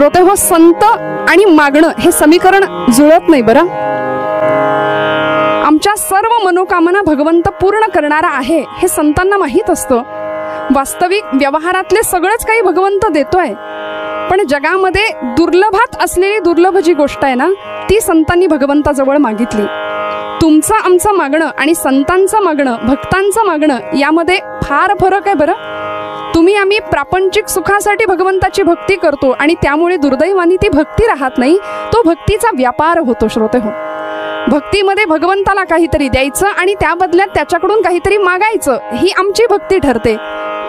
श्रोते हो, संत आणि मागणं हे समीकरण जुळत नाही बरं. आमच्या सर्व मनोकामना भगवंत पूर्ण करणारा आहे हे संतांना माहीत असतं. वास्तविक व्यवहारातले सगळंच काही भगवंत देतोय, पण जगामध्ये दुर्लभात असलेली दुर्लभ जी गोष्ट आहे ना, ती संतांनी भगवंताजवळ मागितली. तुमचं आमचं मागणं आणि संतांचं मागणं, भक्तांचं मागणं यामध्ये फार फरक आहे बरं. तुम्ही आम्ही प्रापंचिक सुखासाठी भगवंताची भक्ती करतो आणि त्यामुळे दुर्दैवाने ती भक्ती राहत नाही, तो भक्तीचा व्यापार होतो. श्रोते हो, भक्तीमध्ये भगवंताला काहीतरी द्यायचं आणि त्या बदल्यात त्याच्याकडून काहीतरी मागायचं, ही आमची भक्ती ठरते.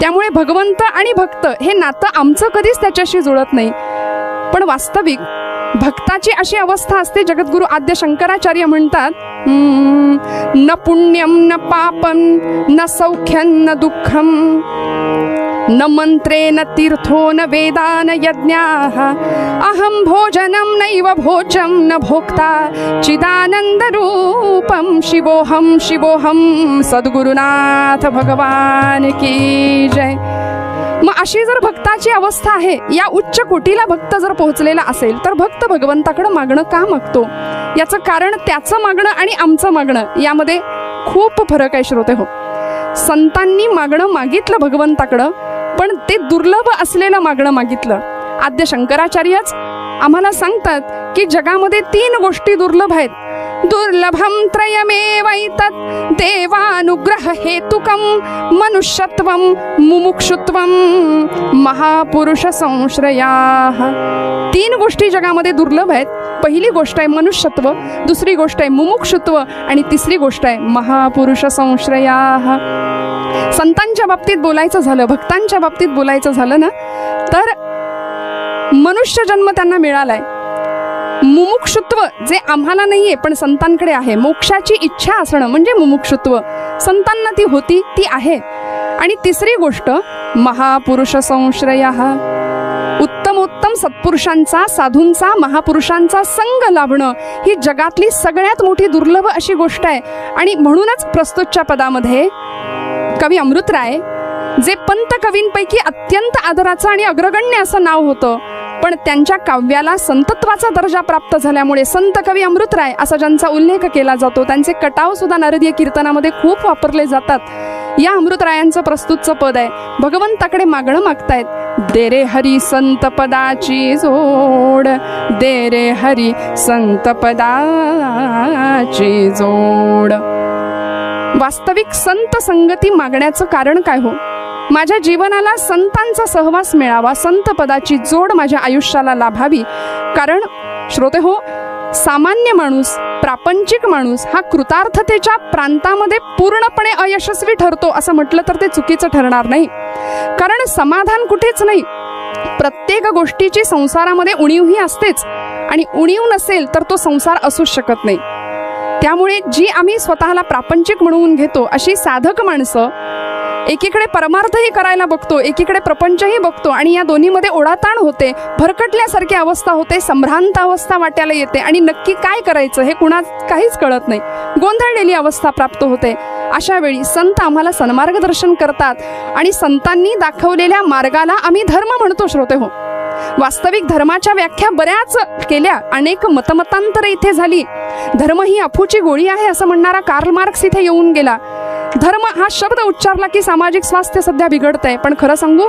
त्यामुळे भगवंत आणि भक्त हे नातं आमचं कधीच त्याच्याशी जुळत नाही. पण वास्तविक भक्ताची अशी अवस्था असते, जगद्गुरु आद्य शंकराचार्य म्हणतात, न पुण्यम न पापम न सौख्यम न दुःखम न मंत्रे न तीर्थो न वेदा न यज्ञाः अहम भोजनम नैव भोजम न भोक्ता चिदानंद रूपम शिवोहम शिवोहम. सद्गुरुनाथ भगवान की जय. मग अशी जर भक्ताची अवस्था आहे, या उच्च कोटीला भक्त जर पोहोचलेला असेल, तर भक्त भगवंताकडे मागणं का मागतो? याचं कारण त्याचं मागणं आणि आमचं मागणं यामध्ये खूप फरक आहे. श्रोते हो, संतांनी मागणं मागितलं भगवंताकडं, पण ते दुर्लभ असलेलं मागणं मागितलं. आद्य शंकराचार्यच आम्हाला सांगतात की जगामध्ये 3 गोष्टी दुर्लभ आहेत. दुर्लभम त्रयमेवैतत् देवानुग्रह हेतुकम मनुष्यत्वम मुमुक्षुत्वम महापुरुष संश्रयाः. 3 गोष्टी जगामध्ये दुर्लभ आहेत. पहिली गोष्ट आहे मनुष्यत्व, दुसरी गोष्ट आहे मुमुक्षुत्व आणि तिसरी गोष्ट आहे महापुरुष संश्रयाः. संतांच्या बाबतीत बोलायचं झालं, भक्तांच्या बाबतीत बोलायचं झालं ना, तर मनुष्य जन्म त्यांना मिळालाय. मुमुक्षुत्व जे आम्हाला नाहीये पण संतांकडे आहे. मोक्षाची इच्छा असणं म्हणजे मुमुक्षुत्व, संतांना ती होती, ती आहे. आणि तिसरी गोष्ट महापुरुष संश्रयः, उत्तमोत्तम सत्पुरुषांचा, साधूंचा, महापुरुषांचा संग लाभणं ही जगातली सगळ्यात मोठी दुर्लभ अशी गोष्ट आहे. आणि म्हणूनच प्रस्तुतच्या पदामध्ये कवी अमृतराय, जे पंत कवींपैकी अत्यंत आदराचं आणि अग्रगण्य असं नाव होतं, पण त्यांच्या काव्याला संतत्वाचा दर्जा प्राप्त झाल्यामुळे संत कवी अमृतराय असा ज्यांचा उल्लेख केला जातो, त्यांचे कटाव सुद्धा नारदीय कीर्तनामध्ये खूप वापरले जातात. या अमृतरायांचं प्रस्तुतचं पद आहे, भगवंताकडे मागणं मागतायत, दे रे हरी संत पदाची जोड, दे रे हरी संत पदाची जोड. वास्तविक संत संगती मागण्याचं कारण काय हो? माझ्या जीवनाला संतांचा सहवास मिळावा, संत पदाची जोड माझ्या आयुष्याला लाभावी. कारण श्रोते हो, सामान्य माणूस, प्रापंचिक माणूस हा कृतार्थतेच्या प्रांतामध्ये पूर्णपणे अयशस्वी ठरतो असं म्हटलं तर ते चुकीचं ठरणार नाही. कारण समाधान कुठेच नाही. प्रत्येक गोष्टीची संसारामध्ये उणीव ही असतेच, आणि उणीव नसेल तर तो संसार असूच शकत नाही. त्यामुळे जी आम्ही स्वतःला प्रापंचिक म्हणून घेतो अशी साधक माणसं एकीकडे परमार्थही करायला बघतो, एकीकडे प्रपंचही बघतो, आणि या दोन्हीमध्ये ओढाताण होते, भरकटल्यासारखी अवस्था होते, संभ्रांत अवस्था वाट्याला येते, आणि नक्की काय करायचं हे कुणा काहीच कळत नाही, गोंधळलेली अवस्था प्राप्त होते. अशा वेळी संत आम्हाला सन्मार्गदर्शन करतात, आणि संतांनी दाखवलेल्या मार्गाला आम्ही धर्म म्हणतो. श्रोते हो, वास्तविक धर्माच्या व्याख्या बऱ्याच केल्या, अनेक मतमतांतर इथे झाली. धर्म ही अफूची गोळी आहे असं म्हणणारा कार्ल मार्क्स इथे येऊन गेला. धर्म हा शब्द उच्चारला की सामाजिक स्वास्थ्य सध्या बिघडतंय. पण खरं सांगू,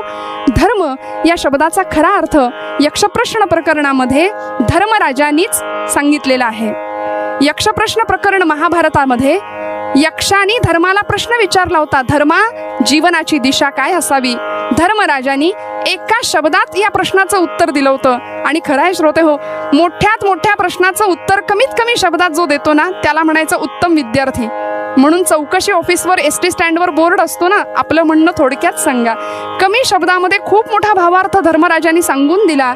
धर्म या शब्दाचा खरा अर्थ यक्षप्रश्न प्रकरणामध्ये धर्मराजांनीच सांगितलेला आहे. यक्षप्रश्न प्रकरण महाभारतामध्ये यक्षांनी धर्माला प्रश्न विचारला होता, धर्मा जीवनाची दिशा काय असावी? धर्मराजांनी एका शब्दात या प्रश्नाचं उत्तर दिलं होतं. आणि खरं आहे श्रोते हो, मोठ्यात मोठ्या प्रश्नाचं उत्तर कमीत कमी शब्दात जो देतो ना, त्याला म्हणायचं उत्तम विद्यार्थी. म्हणून चौकशी ऑफिसवर, एसटी स्टँडवर बोर्ड असतो ना, आपलं म्हणणं थोडक्यात सांगा. कमी शब्दामध्ये खूप मोठा भावार्थ धर्मराजांनी सांगून दिला.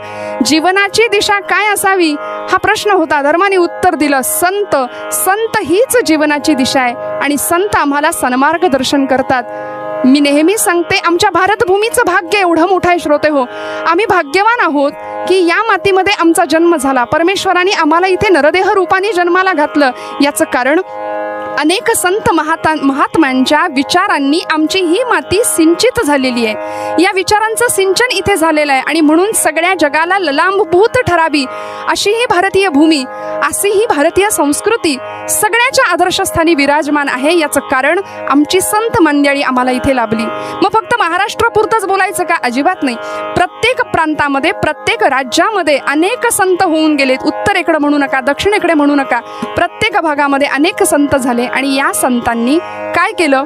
जीवनाची दिशा काय असावी हा प्रश्न होता. धर्माने उत्तर दिलं, संत. संत हीच जीवनाची दिशा आहे, आणि संत आम्हाला सन्मार्गदर्शन करतात. मी नेहमी सांगते, आमच्या भारतभूमीचं भाग्य एवढं मोठं आहे श्रोते हो. आम्ही भाग्यवान आहोत की या मातीमध्ये आमचा जन्म झाला. परमेश्वराने आम्हाला इथे नरदेह रूपाने जन्माला घातलं. याचं कारण अनेक संत महात्म्यांच्या विचारांनी आमची ही माती सिंचित झालेली आहे. या विचारांचं सिंचन इथे झालेलं आहे आणि म्हणून सगळ्या जगाला ललांबभूत ठरावी अशी ही भारतीय भूमी, अशी ही भारतीय संस्कृती सगळ्याच्या आदर्शस्थानी विराजमान आहे. याचं कारण आमची संत मंडळी आम्हाला इथे लाभली. मग फक्त महाराष्ट्रापुरतंच बोलायचं का? अजिबात नाही. प्रत्येक प्रांतामध्ये, प्रत्येक राज्यामध्ये अनेक संत होऊन गेलेत. उत्तरेकडे म्हणू नका, दक्षिणेकडे म्हणू नका, प्रत्येक भागामध्ये अनेक संत झाले. आणि या संतांनी काय केलं?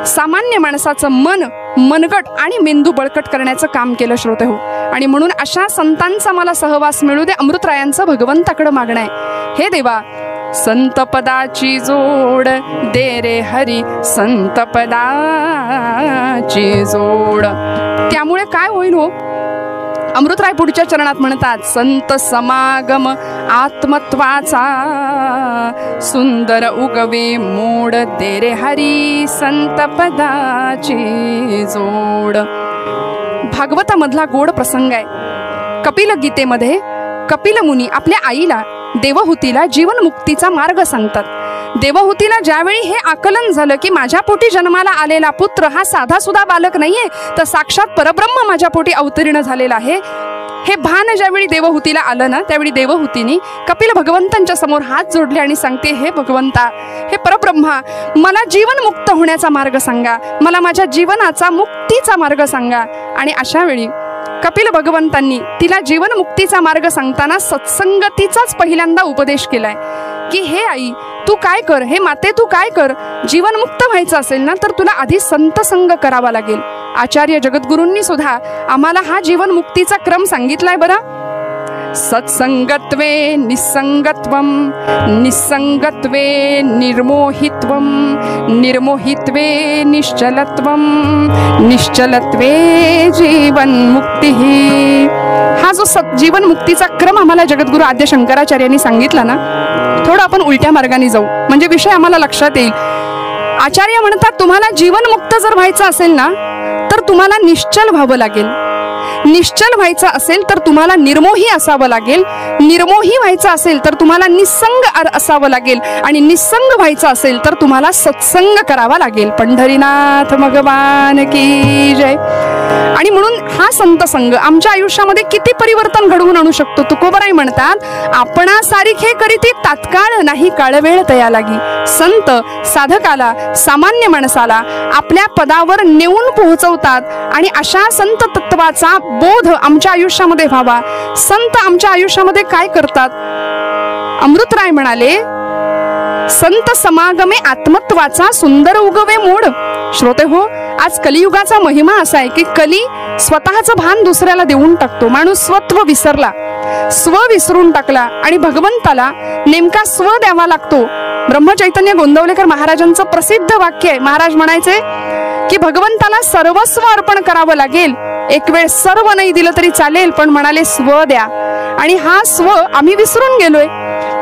सामान्य माणसाचं मन मनगट आणि मेंदू बळकट करण्याचं काम केलं श्रोते हो. आणि म्हणून अशा संतांचा मला सहवास मिळू दे. अमृतरायांचं भगवंताकडे मागणं आहे, हे देवा संत पदाची जोड दे रे हरी, संत पदाची जोड. त्यामुळे काय होईल हो? अमृतराय पुढच्या चरणात म्हणतात, संत समागम आत्मत्वाचा सुंदर उगवे मोड दे रे हरी, संत पदाची जोड. भागवतामधला गोड प्रसंग आहे. कपिल गीतेमध्ये कपिल मुनी आपल्या आईला देवहूतीला जीवनमुक्तीचा मार्ग सांगतात. देवहूतीला ज्यावेळी हे आकलन झालं की माझ्या पोटी जन्माला आलेला पुत्र हा साधा सुद्धा बालक नाहीये, तर साक्षात परब्रह्म माझ्या पोटी अवतीर्ण झालेला आहे, हे भान ज्यावेळी देवहूतीला आलं ना, त्यावेळी देवहूतीने कपिल भगवंतांच्या समोर हात जोडले आणि सांगते, हे भगवंता, हे परब्रह्मा, मला जीवनमुक्त होण्याचा मार्ग सांगा, मला माझ्या जीवनाचा मुक्तीचा मार्ग सांगा. आणि अशा वेळी कपिल भगवंतांनी तिला जीवनमुक्तीचा मार्ग सांगताना सत्संगतीचाच पहिल्यांदा उपदेश केलाय की हे आई तू काय कर, हे माते तू काय कर, जीवनमुक्त व्हायचं असेल ना तर तुला आधी संत संग करावा लागेल. आचार्य जगद्गुरूंनी सुद्धा आम्हाला हा जीवनमुक्तीचा क्रम सांगितलाय बरं. सत्संगत्वे निसंगत्वम, निसंगत्वे निर्मोहित्वम, निर्मोहित्वे निश्चलत्वम, निश्चलत्वे जीवनमुक्तिः. हा जो जीवनमुक्तीचा क्रम आम्हाला जगद्गुरू आद्य शंकराचार्यांनी सांगितला ना, थोडं आपण उलट्या मार्गाने जाऊ म्हणजे विषय आम्हाला लक्षात येईल. आचार्य म्हणतात तुम्हाला जीवनमुक्त जर व्हायचं असेल ना तर तुम्हाला निश्चल व्हावं लागेल. निश्चल व्हायचं असेल तर तुम्हाला निर्मोही असावं लागेल. निर्मोही व्हायचं असेल तर तुम्हाला निसंग असावं लागेल. आणि निसंग व्हायचं असेल तर तुम्हाला सत्संग करावा लागेल. पंढरीनाथ भगवान की जय. आणि म्हणून हा संत संघ आमच्या आयुष्यामध्ये किती परिवर्तन घडवून आणू शकतो. तुकोबराय म्हणतात, आपणा सारिखे करीती तात्काळ नाही काळवेळ तया लागी. संत साधकाला, सामान्य माणसाला आपल्या पदावर नेऊन पोहोचवतात. आणि अशा संत तत्वाचा बोध आमच्या आयुष्यामध्ये व्हावा. संत आमच्या आयुष्यामध्ये काय करतात? अमृतराय म्हणाले, संत समागमे आत्मत्वाचा सुंदर उगवे मोड. श्रोते हो, आज कलियुगाचा महिमा असा आहे की कली स्वतःचं भान दुसऱ्याला देऊन टाकतो. माणूस स्वत्व विसरला, स्व विसरून टाकला आणि भगवंताला नेमका स्व द्यावा लागतो. ब्रह्मचैतन्य गोंदवलेकर महाराजांचं प्रसिद्ध वाक्य आहे. महाराज म्हणायचे की भगवंताला सर्वस्व अर्पण करावं लागेल. एक वेळ सर्व नाही दिलं तरी चालेल, पण म्हणाले स्व द्या. आणि हा स्व आम्ही विसरून गेलोय.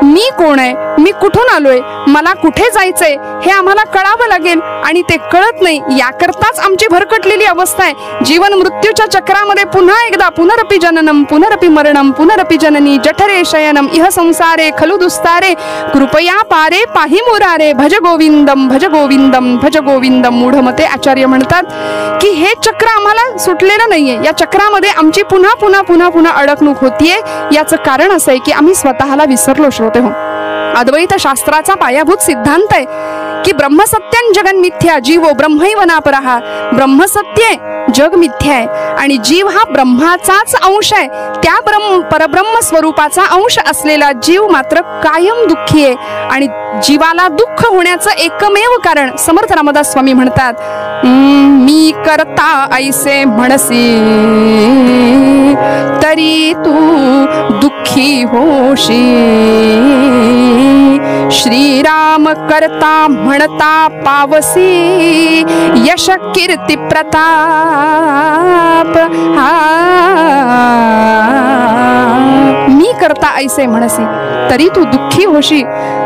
मी कोण आहे, मी कुठून आलोय, मला कुठे जायचंय हे आम्हाला कळावं लागेल. आणि ते कळत नाही, याकरताच आमची भरकटलेली अवस्था आहे. जीवन मृत्यूच्या चक्रामध्ये पुन्हा एकदा पुनरपि जननम पुनरपि मरणम पुनरपि जननी जठरे शयनम इह संसारे खलु दुस्तारे कृपया पारे पाहि मुरारे भज गोविंदम भज गोविंदम भज गोविंदम. मूढमते आचार्य म्हणतात की हे चक्र आम्हाला सुटलेलं नाहीये. या चक्रामध्ये आमची पुन्हा पुन्हा पुन्हा पुन्हा अडकणूक होतीये. याचं कारण असं आहे की आम्ही स्वतःला विसरलो. श्रोते हो, अद्वैत शास्त्राचा पायाभूत सिद्धांत आहे की ब्रह्मसत्यं जगन मिथ्या जीवो ब्रह्मैव नापरः. ब्रह्मसत्य आहे, जग मिथ्या आहे. आणि जीव हा ब्रह्माचाच अंश आहे. त्या परब्रह्म स्वरूपाचा अंश असलेला जीव मात्र कायम दुःखी आहे. आणि जीवाला दुःख होण्याचं एकमेव कारण समर्थ रामदास स्वामी म्हणतात, मी करता ऐसे म्हणसी तरी तू दुःखी होशी. श्रीराम करता म्हणता पावसी यश कीर्ती प्रताप. मी करता ऐसे म्हणसी तरी तू दुःखी होशी.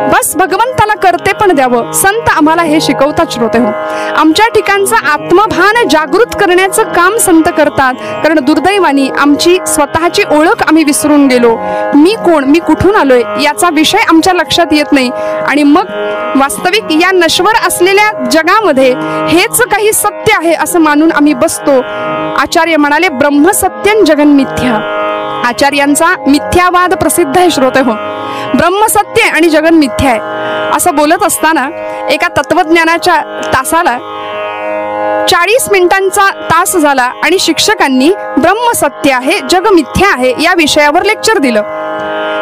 बस भगवंताला करते पण द्यावं. संत आम्हाला हे शिकवतात श्रोते हो. आमच्या ठिकाणचं आत्मभान जागृत करण्याचं काम संत करतात. कारण दुर्दैवानी आमची स्वतःची ओळख आम्ही विसरून गेलो. मी कोण, मी कुठून आलोय याचा विषय आमच्या लक्षात येत नाही. आणि मग वास्तविक या नश्वर असलेल्या जगामध्ये हेच काही सत्य आहे असं मानून आम्ही बसतो. आचार्य म्हणाले ब्रह्मसत्यं जगन मिथ्या. आचार्यांचा मिथ्यावाद प्रसिद्ध आहे श्रोते हो. ब्रह्मसत्य आणि जगन मिथ्या आहे असं बोलत असताना एका तत्वज्ञानाच्या तासाला 40 मिनिटांचा तास झाला आणि शिक्षकांनी ब्रह्मसत्य आहे जग मिथ्या आहे या विषयावर लेक्चर दिलं.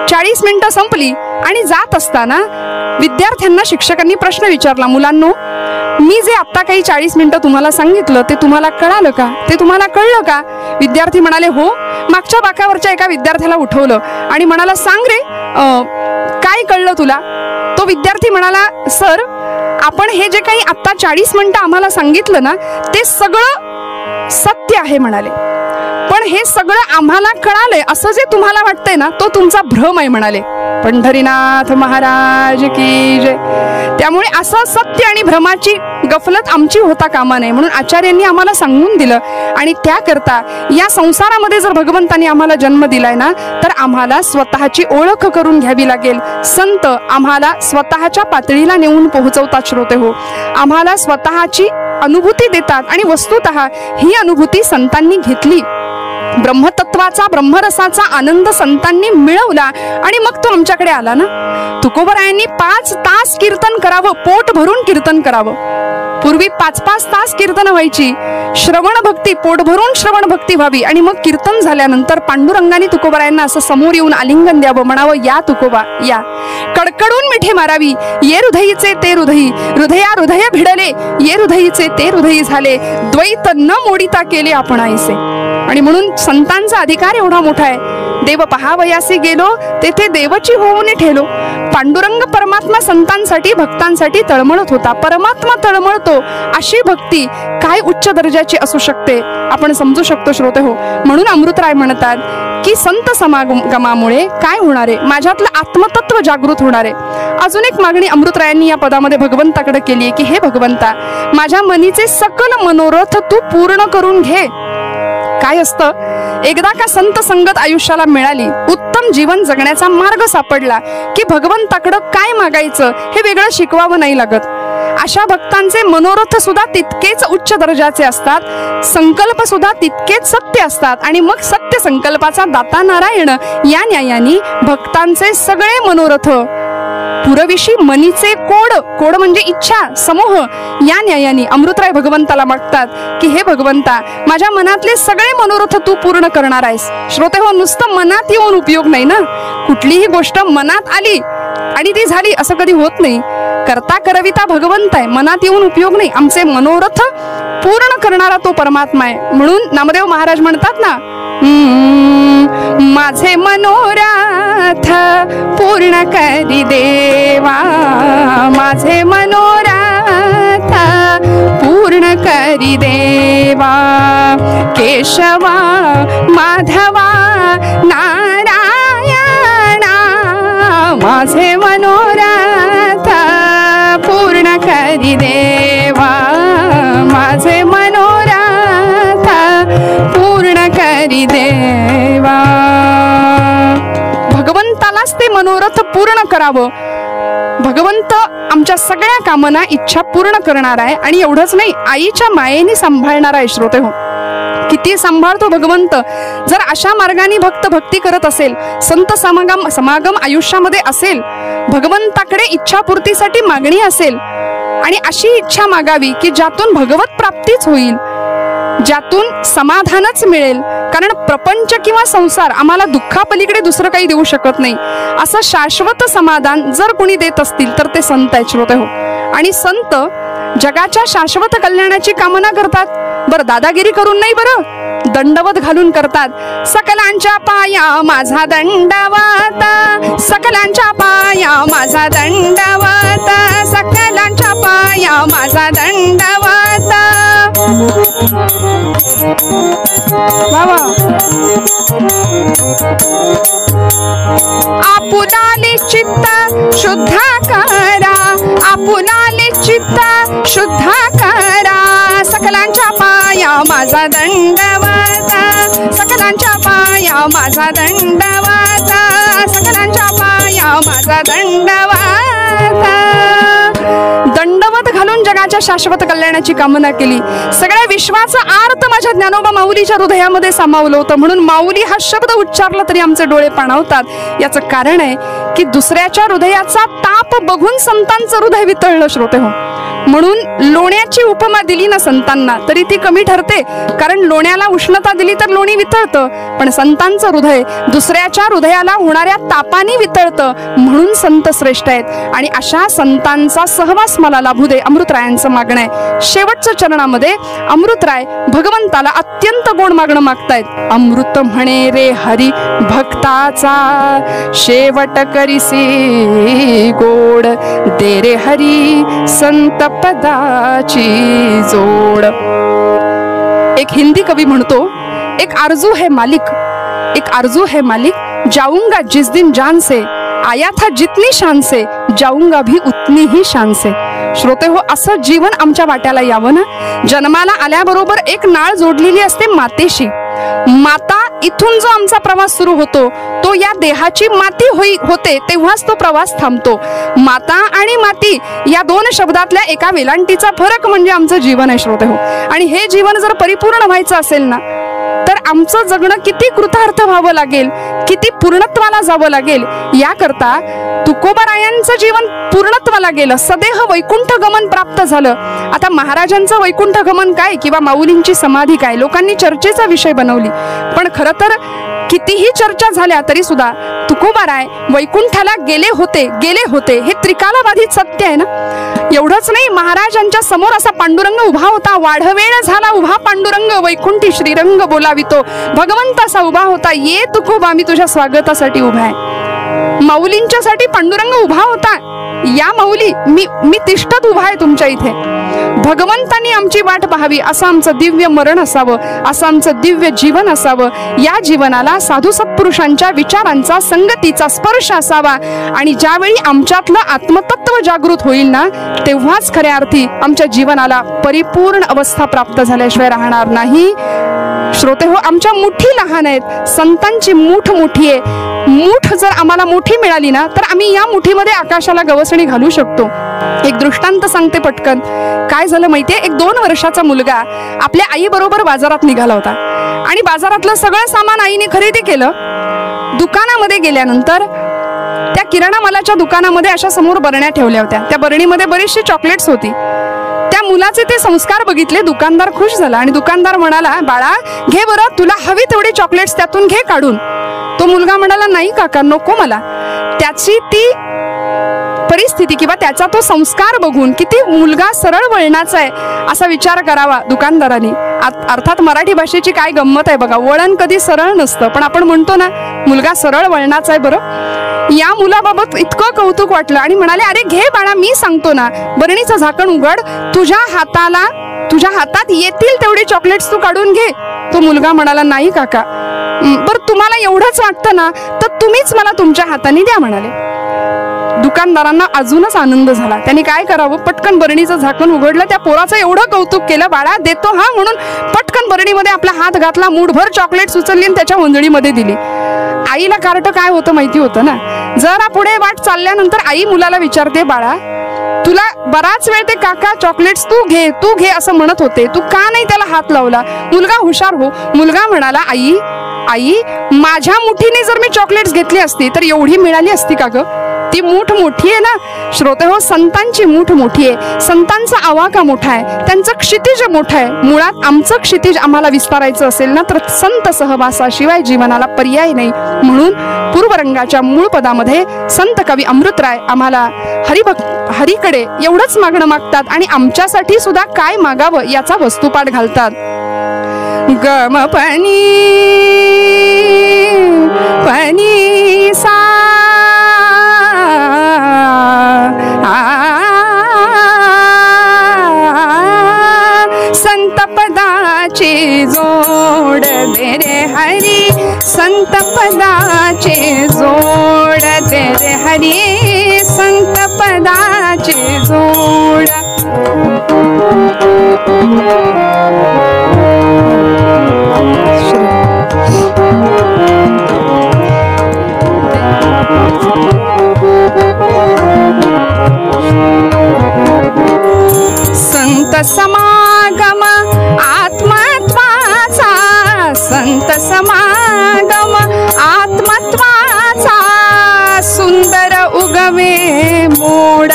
40 मिनिटं संपली आणि जात असताना विद्यार्थ्यांना शिक्षकांनी प्रश्न विचारला, मुलांनो मी जे आता काही 40 मिनिटं तुम्हाला सांगितलं ते तुम्हाला कळालं का, ते तुम्हाला कळलं का? विद्यार्थी म्हणाले हो. मागच्या बाकावरच्या एका विद्यार्थ्याला उठवलं आणि म्हणाला सांग रे काय कळलं तुला? तो विद्यार्थी म्हणाला सर आपण हे जे काही आता 40 मिनिटं आम्हाला सांगितलं ना ते सगळं सत्य आहे म्हणाले, पण हे सगळं आम्हाला कळालंय असं जे तुम्हाला वाटतंय ना तो तुमचा भ्रम आहे म्हणाले. पंढरीनाथ महाराज की जय. त्यामुळे असं सत्य आणि भ्रमाची गफलत आमची होता कामा नये म्हणून आचार्यांनी आम्हाला सांगून दिलं. आणि त्याकरता या संसारामध्ये जर भगवंतांनी आम्हाला जन्म दिलाय ना तर आम्हाला स्वतःची ओळख करून घ्यावी लागेल. संत आम्हाला स्वतःच्या पातळीला नेऊन पोहोचवतात श्रोते हो. आम्हाला स्वतःची अनुभूती देतात आणि वस्तुतः ही अनुभूती संतांनी घेतली. ब्रह्मतत्वाचा ब्रह्मरसाचा आनंद संतांनी मिळवला आणि मग तो आमच्याकडे आला ना. तुकोबरायांनी 5 तास कीर्तन करावं, पोट भरून कीर्तन करावं. पूर्वी 5-5 तास कीर्तन व्हायची. श्रवण भक्ती, पोट भरून श्रवण भक्ती व्हावी आणि मग कीर्तन झाल्यानंतर पांडुरंगाने तुकोबरायांना असं समोर येऊन आलिंगन द्यावं, म्हणावं या तुकोबा या. कडकडून मिठी मारावी, ये हृदयीचे ते हृदयी, हृदया हृदय भिडले, ये हृदयीचे ते हृदयी झाले, द्वैत न मोडिता केले आपण आईसे. आणि म्हणून संतांचा अधिकार एवढा मोठा आहे. देव पहावयासी गेलो तेथे देवची होऊन ठेलो. पांडुरंग परमात्मा संतांसाठी भक्तांसाठी तळमळत होता. परमात्मा तळमळतो अशी भक्ती काय उच्च दर्जाची असू शकते आपण समजू शकतो श्रोते हो. म्हणून अमृतराय म्हणतात की संत समागमामुळे काय होणार आहे, माझ्यातलं आत्मतत्व जागृत होणार आहे. अजून एक मागणी अमृतरायांनी या पदामध्ये भगवंताकडे केली आहे की हे भगवंता माझ्या मनीचे सकल मनोरथ तू पूर्ण करून घे. काय असतं, एकदा का संत संगत आयुष्याला मिळाली, उत्तम जीवन जगण्याचा मार्ग सापडला की भगवंताकडं काय मागायचं हे वेगळं शिकवावं नाही लागत. अशा भक्तांचे मनोरथ सुद्धा तितकेच उच्च दर्जाचे असतात, संकल्प सुद्धा तितकेच सत्य असतात. आणि मग सत्य संकल्पाचा दाता नारायण या न्यायाने भक्तांचे सगळे मनोरथ पुरविशी मनीचे कोड, कोड म्हणजे इच्छा समूह, या न्यायाने अमृतराय भगवंताला मागतात की हे भगवंता माझ्या मनातले सगळे मनोरथ तू पूर्ण करणार आहेस. श्रोते हो, नुसतं मनात येऊन उपयोग नाही ना. कुठलीही गोष्ट मनात आली आणि ती झाली असं कधी होत नाही. करता करविता भगवंत आहे, मनात येऊन उपयोग नाही. आमचे मनोरथ पूर्ण करणारा तो परमात्मा आहे. म्हणून नामदेव महाराज म्हणतात ना, माझे मनोरथ पूर्ण करी देवा, माझे मनोरथ पूर्ण करी देवा, केशवा माधवा नारायणा, माझे मनोरथ पूर्ण करी देवा, माझे मनोरथ पूर्ण करी देवा. भगवंतालाच ते मनोरथ पूर्ण करावं. भगवंत आमच्या सगळ्या कामना इच्छा पूर्ण करणार आहे. आणि एवढंच नाही, आईच्या मायेने सांभाळणार आहे. श्रोते हो, किती सांभाळतो भगवंत. जर अशा मार्गाने भक्त भक्ती करत असेल, संत समागम आयुष्यामध्ये असेल, भगवंताकडे इच्छापूर्तीसाठी मागणी असेल आणि अशी इच्छा मागावी की ज्यातून भगवत प्राप्तीच होईल, ज्यातून समाधानच मिळेल. कारण प्रपंच किंवा संसार आम्हाला दुःखापलीकडे दुसरं काही देऊ शकत नाही. असं शाश्वत समाधान जर कोणी देत असतील तर ते संत आहेत श्रोते हो. आणि संत जगाच्या शाश्वत कल्याणाची कामना करतात. बरं, दादागिरी करून नाही, बरं दंडवत घालून करतात. सकलांच्या पाया माझा दंडवत, सकलांच्या पाया माझा दंडवत, सकलांच्या पाया माझा दंडवत. वा वा. आपुलाले चित्त शुद्ध करा, आपुलाले चित्त शुद्ध करा, सकलांच्या पाया माझा दंडवत, सकलांच्या पाया माझा दंडवत, सकलांच्या पाया माझा दंडवत. दंडवत घालून जगाच्या शाश्वत कल्याणाची कामना केली. सगळ्या विश्वाचं आर्त माझ्या ज्ञानोबा माऊलीच्या हृदयामध्ये सामावलं होतं. म्हणून माऊली हा शब्द उच्चारला तरी आमचे डोळे पाणावतात. याचं कारण आहे की दुसऱ्याच्या हृदयाचा ताप बघून संतांचं हृदय वितळलं श्रोते हो. म्हणून लोण्याची उपमा दिली ना संतांना तरी ती कमी ठरते, कारण लोण्याला उष्णता दिली तर लोणी वितळतं, पण संतांचं हृदय दुसऱ्याच्या हृदयाला होणाऱ्या तापाने वितळतं. म्हणून संत श्रेष्ठ आहेत. आणि अशा संतांचा सहवास मला लाभू दे, अमृतरायांचं मागणं आहे. शेवटच्या चरणामध्ये अमृतराय भगवंताला अत्यंत गोड मागणं मागतायत. अमृत म्हणे रे हरी भक्ताचा, शेवट करीसी गोड, दे रे हरी संत पदाची जोड. एक हिंदी कवी म्हणतो, एक आरजू है मालिक, एक आरजू है मालिक, जाऊंगा जिस दिन जान से, आया था जितनी शान से, जाऊंगा भी उतनी ही शान से. श्रोते हो, असं जीवन आमच्या वाट्याला यावं ना. जन्माला आल्याबरोबर एक नाळ जोडलेली असते मातेशी. माता इथून जो आमचा प्रवास सुरू होतो तो या देहाची माती होते तेव्हाच तो प्रवास थांबतो. माता आणि माती या दोन शब्दातल्या एका वेलांटीचा फरक म्हणजे आमचं जीवन आहे श्रोते हो. आणि हे जीवन जर परिपूर्ण व्हायचं असेल ना तर आमचं जगणं किती कृतार्थ व्हावं लागेल, किती पूर्णत्वाला जावं लागेल. याकरता तुकोबारायांचं जीवन पूर्णत्वाला गेलं, सदेह वैकुंठ गमन प्राप्त झालं. आता महाराजांचं वैकुंठ गमन काय किंवा माऊलींची समाधी काय लोकांनी चर्चेचा विषय बनवली, पण खरं तर कितीही चर्चा झाल्या तरी सुद्धा तुकोबाराय वैकुंठाला गेले होते हे त्रिकालबाधित सत्य आहे ना. एवढंच नाही, महाराजांच्या समोर असा पांडुरंग उभा होता. वाढवेळ झाला उभा पांडुरंग, वैकुंठी श्रीरंग बोलावितो. भगवंत असा उभा होता, ये तुकोबा मी तुझ्या स्वागतासाठी उभा आहे. माऊलींच्यासाठी पांडुरंग उभा होता, या माऊली मी तिष्ठत उभा आहे तुमच्या इथे. भगवंतांनी आमची वाट पाहावी असं आमचं दिव्य मरण असावं, असं आमचं दिव्य जीवन असावं. या जीवनाला साधू सत्पुरुषांच्या विचारांचा संगतीचा स्पर्श असावा. आणि ज्यावेळी आमच्यातलं आत्मतत्व जागृत होईल ना तेव्हाच खऱ्या अर्थी आमच्या जीवनाला परिपूर्ण अवस्था प्राप्त झाल्याशिवाय राहणार नाही. श्रोते हो, आमच्या मुठी लहान आहेत, संतांची मूठ मोठी आहे. मूठ जर आम्हाला मोठी मिळाली ना तर आम्ही या मुठीमध्ये आकाशाला गवसणी घालू शकतो. एक दृष्टांत सांगते पटकन. काय झालं माहितीये, एक 2 वर्षाचा मुलगा आपल्या आई बरोबर बाजारात निघाला होता आणि बाजारातलं सगळं सामान आईने खरेदी केलं. दुकानामध्ये गेल्यानंतर त्या किराणा मालाच्या दुकानामध्ये अशा समोर बरण्या ठेवल्या होत्या. त्या बरणीमध्ये बरीचशी चॉकलेट्स होती. त्या मुलाचे ते संस्कार बघितले, दुकानदार खुश झाला आणि दुकानदार म्हणाला, बाळा घे बरं, तुला हवी तेवढी चॉकलेट्स त्यातून घे काढून. तो मुलगा म्हणाला, नाही काका नको मला. त्याची ती परिस्थिती किंवा त्याचा तो संस्कार बघून किती मुलगा सरळ वळणाचा आहे असा विचार करावा दुकानदारांनी. अर्थात मराठी भाषेची काय गंमत आहे बघा, वळण कधी सरळ नसतं, पण आपण म्हणतो ना मुलगा सरळ वळणाचा आहे. बरं, या मुलाबाबत इतकं कौतुक वाटलं आणि म्हणाले, अरे घे बाळा, मी सांगतो ना, बरणीचं झाकण उघड, तुझ्या हातात येतील तेवढी चॉकलेट्स तू काढून घे. तो मुलगा म्हणाला, नाही काका. बरं तुम्हाला एवढंच वाटतं ना तर तुम्हीच मला तुमच्या हाताने द्या म्हणाले. दुकानदारांना अजूनच आनंद झाला. त्यांनी काय करावं, पटकन बरणीचं झाकण उघडलं. त्या पोराचं एवढं कौतुक केलं, बाळा देतो हा म्हणून पटकन बरणीमध्ये आपला हात घातला, मूठभर चॉकलेट्स उचलली आणि त्याच्या वंजळीमध्ये दिली. आईला कार्ट काय होतं माहिती होतं ना. जरा पुढे वाट चालल्यानंतर आई मुलाला विचारते, बाळा तुला बराच वेळ ते काका चॉकलेट्स तू घे असं म्हणत होते, तू का नाही त्याला हात लावला. मुलगा हुशार हो. मुलगा म्हणाला, आई माझ्या मुठीने जर मी चॉकलेट्स घेतली असती तर एवढी मिळाली असती का ग. ती मूठ मोठी आहे ना. श्रोते हो, संतांची मूठ मोठी आहे, संतांचा आवाका मोठा आहे, त्यांचं क्षितिज मोठं आहे. मुळात आमचं क्षितिज आम्हाला विस्तारायचं असेल ना तर संत सहवासाशिवाय जीवनाला पर्याय नाही. म्हणून पूर्वरंगाच्या मूळ पदामध्ये संत कवी अमृतराय आम्हाला हरीकडे एवढंच मागणं मागतात आणि आमच्यासाठी सुद्धा काय मागावं याचा वस्तुपाठ घालतात. गम पनी सा संत पदाची जोड दे रे हरी पदाचे जोड दे रे हरी संत पदाचे जोड संत समागम आत्मत्वाचा संत समागम आत्मत्वाचा सुंदर उगवे मोड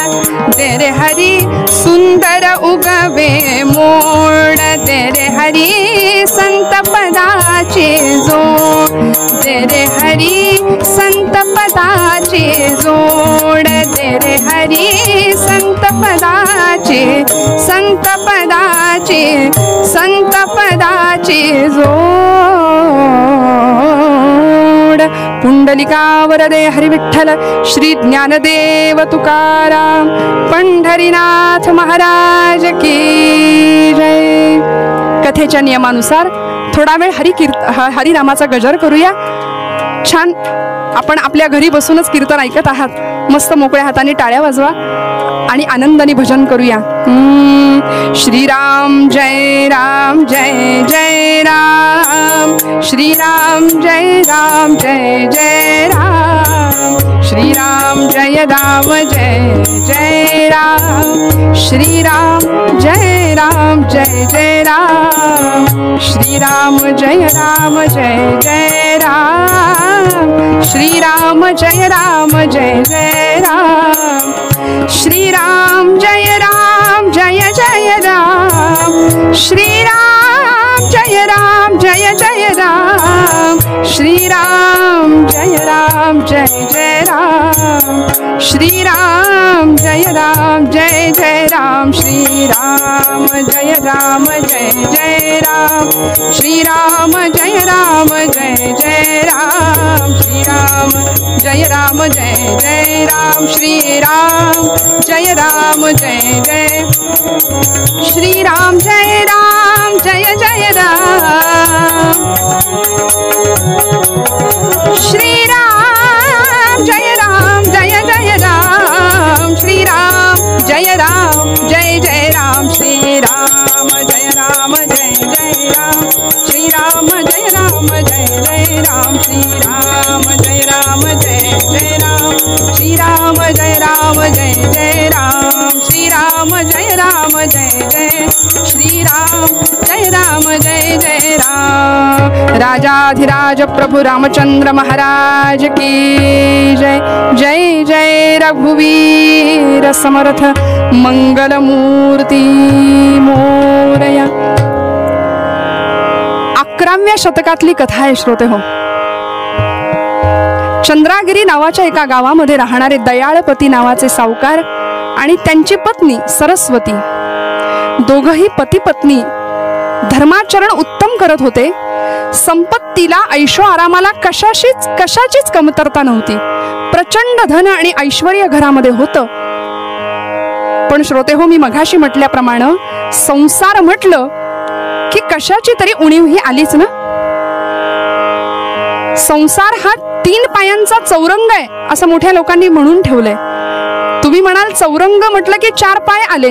दे रे हरी सुंदर उगवे मोड दे रे हरी संत पदाचे जोड दे रे हरी संत पदाचे जोड दे रे हरी संत पदाचे जोड पुंडलिका वरदे हरी विठ्ठल श्री ज्ञानदेव तुकाराम पंढरीनाथ महाराज की जय. कथेच्या नियमानुसार थोडा वेळ हरिनामाचा गजर करूया. छान आपण आपल्या घरी बसूनच कीर्तन ऐकत आहात. मस्त मोकळ्या हाताने टाळ्या वाजवा आणि आनंदाने भजन करूया. श्रीराम जय राम जय जय राम श्रीराम जय राम जय जय राम श्रीराम जय राम जय जय राम श्रीराम जय राम जय जय राम श्रीराम जय राम जय जय राम श्रीराम जय राम जय जय राम श्रीराम जय राम जय जय राम श्रीराम जय राम जय जय राम श्रीराम जय राम जय जय राम श्रीराम जय राम जय जय राम श्रीराम जय राम जय जय राम श्रीराम जय राम जय जय राम श्रीराम जय राम जय जय राम श्रीराम जय राम जय जय श्रीराम जय राम जय जय राम श्रीराम जय राम जय जय राम श्रीराम जय राम जय जय राम श्रीराम जय राम जय जय राम श्रीराम जय राम जय जय राम श्रीराम जय राम जय जय राम श्रीराम जय राम जय जय राम श्रीराम जय राम जय जय श्रीराम जय राम जय जय राम. राजाधिराज प्रभु रामचंद्र महाराज की जय. जय जय रघुवीर समर्थ मंगलमूर्ती मोरया. 11व्या शतकातली कथा आहे श्रोते हो. चंद्रागिरी नावाच्या एका गावामध्ये राहणारे दयाळपती नावाचे सावकार आणि त्यांची पत्नी सरस्वती दोघही पती पत्नी धर्माचरण उत्तम करत होते. संपत्तीला ऐशो आरामाला कशाचीच कमतरता नव्हती. प्रचंड धन आणि ऐश्वर्य घरामध्ये होतं. पण श्रोते हो, मी मघाशी म्हटल्याप्रमाणे संसार म्हटलं की कशाची तरी उणीव ही आलीच ना. संसार हा 3 पायांचा चौरंग आहे असं मोठ्या लोकांनी म्हणून ठेवलंय. तुम्ही म्हणाल चौरंग म्हटलं की 4 पाय आले,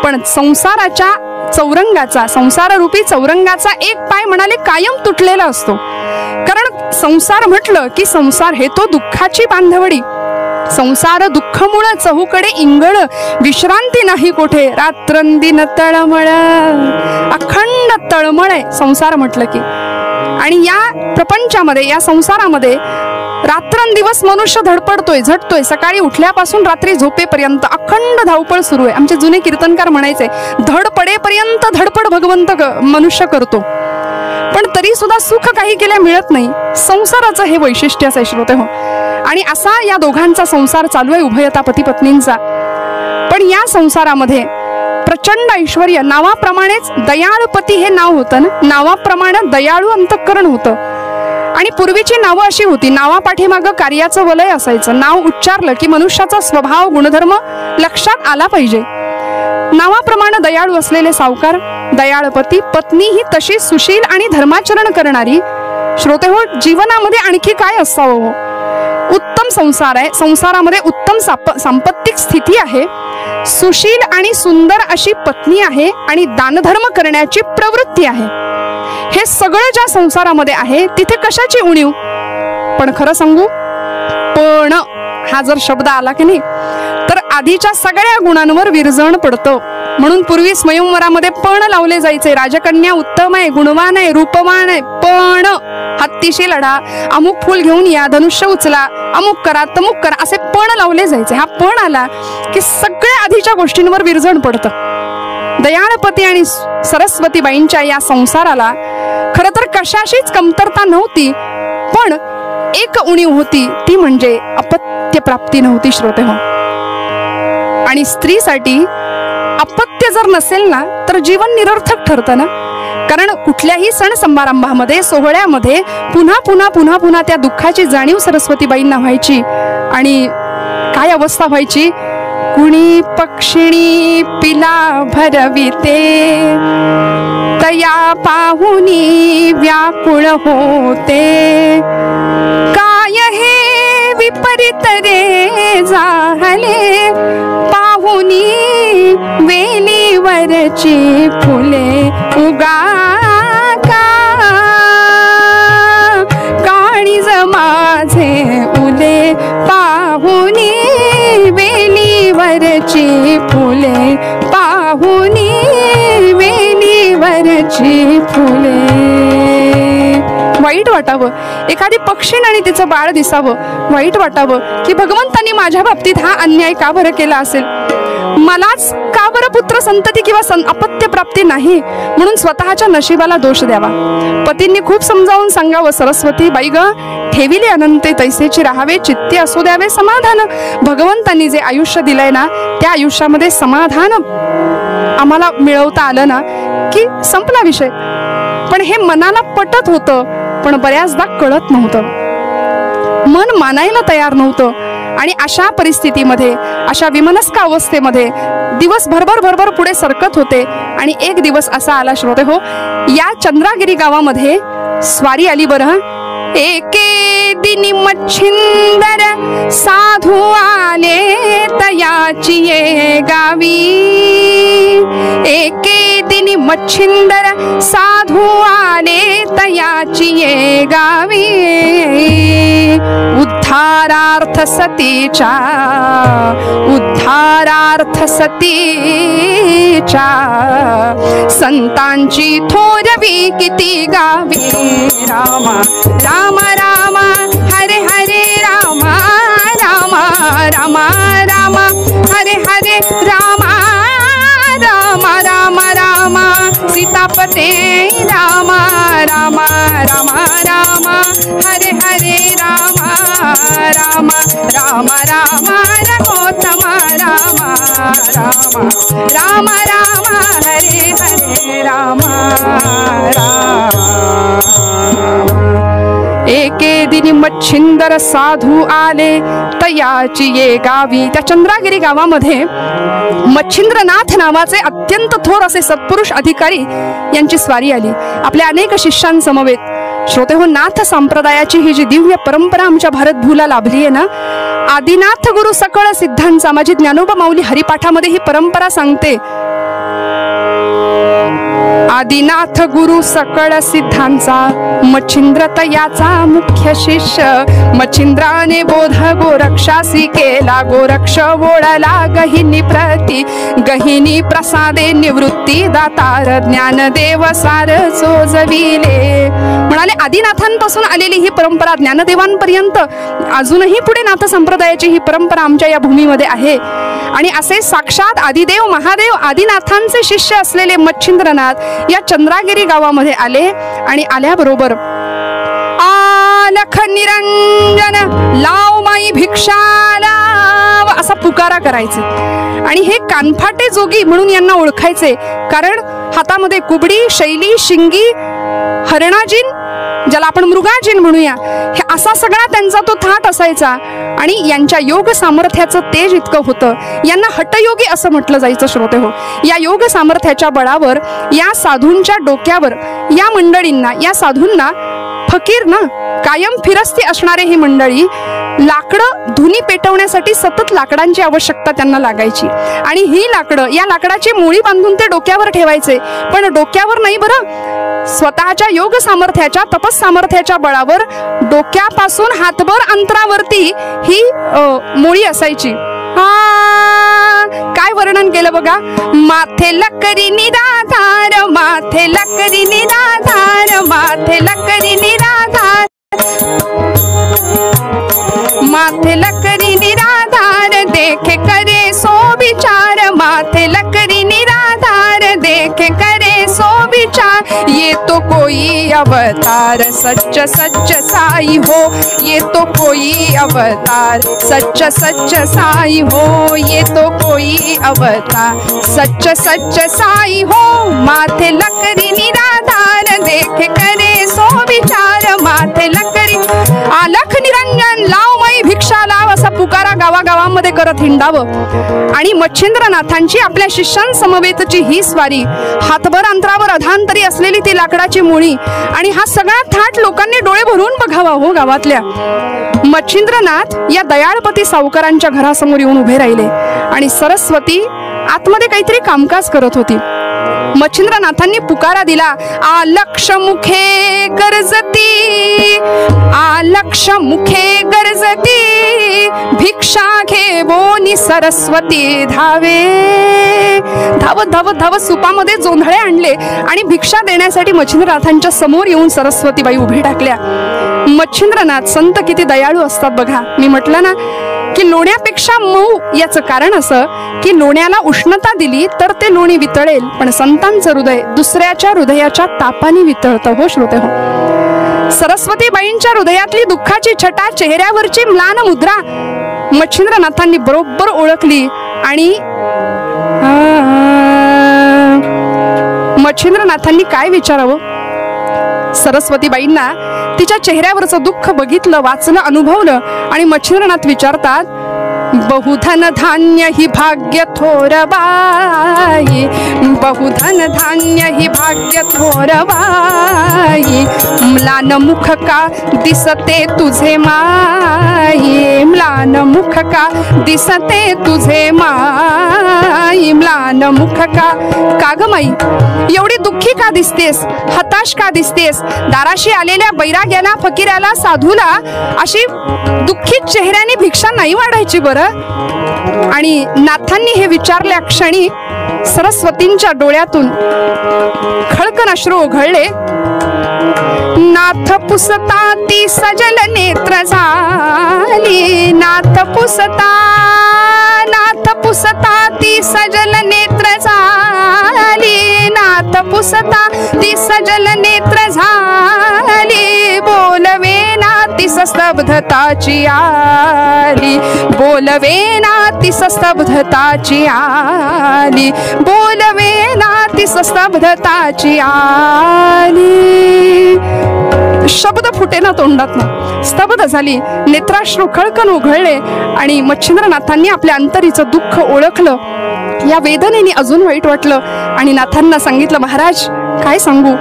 पण संसाराच्या चौरंगाचा, संसार रूपी चौरंगाचा 1 पाय म्हणाले कायम तुटलेला असतो. कारण संसार म्हटलं की संसार हे तो दुःखाची बांधवडी. संसार दुःखमुळ चहूकडे इंगळ, विश्रांती नाही कोठे, रात्रंदिन तळमळ. अखंड तळमळ आहे संसार म्हटलं की. आणि या प्रपंचामध्ये, या संसारामध्ये रात्रंदिवस मनुष्य धडपडतोय, झटतोय. सकाळी उठल्यापासून रात्री झोपेपर्यंत अखंड धावपळ सुरू आहे. आमचे जुने कीर्तनकार म्हणायचे, धडपडेपर्यंत धडपड भगवंत मनुष्य करतो, पण तरी सुद्धा सुख काही केल्या मिळत नाही. संसाराचं हे वैशिष्ट्य आहे श्रोते हो. आणि असा या दोघांचा संसार चालू आहे, उभयता पती पत्नींचा. पण या संसारामध्ये प्रचंड ऐश्वर्य, नावाप्रमाणेच दयाळपती हे नाव होतं ना, नावाप्रमाणे दयाळू अंतःकरण होतं. आणि पूर्वीची नावं अशी होती, नावापाठीमागं कार्याचं वलय असायचं. नाव उच्चारलं की मनुष्याचा स्वभाव गुणधर्म लक्षात आला पाहिजे. नावाप्रमाणे दयाळू असलेले सावकार, दयाळपती, पत्नी ही तशी सुशील आणि धर्माचरण करणारी श्रोते हो, जीवनामध्ये आणखी काय असावं हो? उत्तम संसार आहे, संसारामध्ये उत्तम सांपत्तिक स्थिती आहे, सुशील आणि सुंदर अशी पत्नी आहे आणि दानधर्म करण्याची प्रवृत्ती आहे. हे सगळं ज्या संसारामध्ये आहे तिथे कशाची उणीव? पण खरं सांगू, पण हा जर शब्द आला की नाही तर आधीच्या सगळ्या गुणांवर विरजण पडतं. म्हणून पूर्वी स्वयंवरामध्ये पण लावले जायचे. राजकन्या उत्तम आहे, गुणवान आहे, रूपवान आहे, पण हत्तीशी लढा, अमुक फूल घेऊन या, धनुष्य उचला, अमुक करा, तमुक करा, असे पण लावले जायचे. हा पण आला की सगळ्या आधीच्या गोष्टींवर विरजण पडतं. दयाळपती आणि सरस्वतीबाईंच्या या संसाराला खरं तर कशाशीच कमतरता नव्हती, पण एक उणीव होती, ती म्हणजे अपत्य प्राप्ती नव्हती श्रोते हो. आणि स्त्रीसाठी अपत्य जर नसेल ना तर जीवन निरर्थक ठरतं ना. कारण कुठल्याही सण समारंभामध्ये, सोहळ्यामध्ये पुन्हा पुन्हा पुन्हा पुन्हा त्या दुःखाची जाणीव सरस्वतीबाईंना व्हायची. आणि काय अवस्था व्हायची? कुणी पक्षिणी पिला भरविते, तया पाहुनी व्याकुळ होते. काय हे विपरीत रे झाले, पाहुनी वेलीवरची फुले उगा काळीज माझे उले, पाहुनी वेलीवरची फुले, पाहुनी वेलीवरची फुले. वाईट वाटावं, एखादी पक्षीण आणि तिचं बाळ दिसावं, वाईट वाटावं की भगवंतांनी माझ्या बाबतीत हा अन्याय का बरं केला असेल, मलाच का बरं पुत्र संतती किंवा अपत्य प्राप्ती नाही, म्हणून स्वतःच्या नशिबाला दोष द्यावा. पतींनी खूप समजावून सांगावं, सरस्वती बाई ग, ठेविले अनंते तैसेची राहावे, चित्ते असू द्यावे समाधान. भगवंतांनी जे आयुष्य दिलंय ना त्या आयुष्यामध्ये समाधान आम्हाला मिळवता आलं ना की संपला विषय. पण हे मनाला पटत होतं, पण बऱ्याचदा कळत नव्हतं, मन मानायला तयार नव्हतं. आणि अशा परिस्थितीमध्ये, अशा विमनस्क अवस्थेमध्ये दिवस भरभर पुढे सरकत होते. आणि एक दिवस असा आला श्रोते हो, या चंद्रागिरी गावामध्ये स्वारी आली बरं. एके दिनी मच्छिंदर साधू आले तयाची ये गावी, एके दिनी मच्छिंदर साधू आले तयाची ये गावी. उद्धारार्थ सतीच्या, उद्धारार्थ सतीच्या संतांची थोरवी किती गावी. रामा राम राम हरे हरे रामा राम राम राम हरे हरे रामा राम राम राम सीतापते राम राम राम राम हरे हरे राम राम राम राम रघोत्तम राम राम राम राम हरे हरे राम राम. एके दिनी मच्छिंदर साधू आले तयाची ये गावी. त्या चंद्रागिरी गावामध्ये मच्छिंद्रनाथ नावाचे अत्यंत थोर असे सत्पुरुष अधिकारी यांची स्वारी आली आपल्या अनेक शिष्यांसमवेत. श्रोते हो, नाथ संप्रदायाची ही जी दिव्य परंपरा आमच्या भारतभूला लाभली आहे ना, आदिनाथ गुरु सकळ सिद्धांचा, माझी ज्ञानोबा माऊली हरिपाठामध्ये ही परंपरा सांगते. आदिनाथ गुरु सकळ सिद्धांचा मच्छिंद्र तयाचा मुख्य शिष्य. मच्छिंद्राने बोध गोरक्षासी केला, गोरक्ष ओळला गहिनी प्रती, गहिनी प्रसादे निवृत्ती दातार, ज्ञानदेव सार चोजविले. म्हणाले आदिनाथांपासून आलेली ही परंपरा ज्ञानदेवांपर्यंत अजूनही पुढे नाथ संप्रदायाची ही परंपरा आमच्या या भूमीमध्ये आहे. आणि असे साक्षात आदिदेव महादेव आदिनाथांचे शिष्य असलेले मच्छिंद्रनाथ या चंद्रागिरी गावामध्ये आले. आणि आल्याबरोबर आलख निरंजन लाव माई भिक्षा लाव असा पुकारा करायचे. आणि हे कानफाटे जोगी म्हणून यांना ओळखायचे, कारण हातामध्ये कुबडी, शैली, शिंगी, हरणाजीन, ज्याला आपण मृगाजीन म्हणूया, हे असा सगळा त्यांचा तो थाट असायचा. आणि यांच्या योग सामर्थ्याचं तेज इतकं होतं, यांना हटयोगी असं म्हटलं जायचं. श्रोते हो, या योग सामर्थ्याच्या बळावर या साधूंच्या डोक्यावर, या मंडळींना, या साधूंना फकीर ना, कायम फिरस्ती असणारे ही मंडळी, लाकडं धुनी पेटवण्यासाठी सतत लाकडांची आवश्यकता त्यांना लागायची. आणि ही लाकडं, या लाकडाची मुळी बांधून ते डोक्यावर ठेवायचे. पण डोक्यावर नाही बरं, स्वतःच्या योग सामर्थ्याच्या, तपस सामर्थ्याच्या बळावर डोक्यापासून हातभर अंतरावरती ही मुळी असायची. काय वर्णन केलं बघा. माथे लकरी निराधार, माथे लकरी निराधार, माथे लकरी निराधार, माथे लकरी निराधार, देखे करे सो विचार, माथे लकरी निराधार, देखे करे सो विचार. ये तो कोई अवतार सच्च सच्च साई हो, ये तो कोई अवतार सच्च सच्च साई हो, ये तो कोई अवतार सच्च सच्च साई हो. माथे लकरी निराधार, देखे करे सो विचार, माथे लकरी. आलख निरंजन लाव मई भिक्षा लाव, असा पुकारा गावागावांमध्ये करत हिंडावं. आणि मच्छिंद्रनाथांची आपल्या शिष्यांसमवेतची ही स्वारी, हातभर अंतरावर अधांतरी असलेली ती लाकडाची मुळी, आणि हा सगळा थाट लोकांनी डोळे भरून बघावा हो गावातल्या. मच्छिंद्रनाथ या दयाळपती सावकारांच्या घरासमोर येऊन उभे राहिले आणि सरस्वती आतमध्ये काहीतरी कामकाज करत होती. मच्छिंद्रनाथांनी पुकारा दिला, आलक्ष मुखे गरजती, आलक्ष मुखे गरजती, भिक्षा घे बोनी सरस्वती धावे. धावत धावत धावत सुपामध्ये जोंधळे आणले आणि भिक्षा देण्यासाठी मच्छिंद्रनाथांच्या समोर येऊन सरस्वतीबाई उभी टाकल्या. मच्छिंद्रनाथ संत किती दयाळू असतात बघा. मी म्हटलं ना की लोण्यापेक्षा मऊ, याचं कारण असं की लोण्याला उष्णता दिली तर ते लोणी वितळेल, पण संतांचं हृदय दुसऱ्याच्या हृदयाच्या तापाने वितळतं हो श्रोते हो. सरस्वतीबाईंच्या हृदयातली दुःखाची छटा, चेहऱ्यावरची म्लान मुद्रा मच्छिंद्रनाथांनी बरोबर ओळखली. आणि मच्छिंद्रनाथांनी काय विचारावं. सरस्वतीबाईंना तिच्या चेहऱ्यावरचं दुःख बघितलं, वाचलं, अनुभवलं. आणि मच्छिंद्रनाथ विचारतात, बहुधन धान्य ही भाग्य थोरबाई, बहुधन धान्य ही भाग्य थोरबाई, म्लान मुख का दिसते तुझे माई, म्लान मुख का दिसते तुझे माई, म्लान मुख का. का ग माई एवढी दुःखी का दिसतेस, हताश का दिसतेस. दाराशी आलेल्या बैराग्याला, फकीराला, साधूला अशी दुःखी चेहऱ्याने भिक्षा नाही वाढायची बरं. आणि नाथांनी हे विचारल्या क्षणी सरस्वतींच्या डोळ्यातून खळकन अश्रू ओघळले. नाथ पुसता ती सजल नेत्र झाली, नाथ पुसता, नाथ पुसता ती सजल नेत्र झाली, नाथ पुसता ती सजल नेत्र झाली, बोलवे ना ती स्तब्धताची आली, बोलवे ना ती स्तब्धताची आली, बोलवे ना ती स्तब्धताची आली. शब्द फुटेना तोंडातनं, स्तब्ध झाली, नेत्राश्रू खळकन उघळले. आणि मच्छिंद्रनाथांनी आपल्या अंतरीचं दुःख ओळखलं. या वेदनेने अजून वाईट वाटलं आणि नाथांना सांगितलं, महाराज काय सांगू,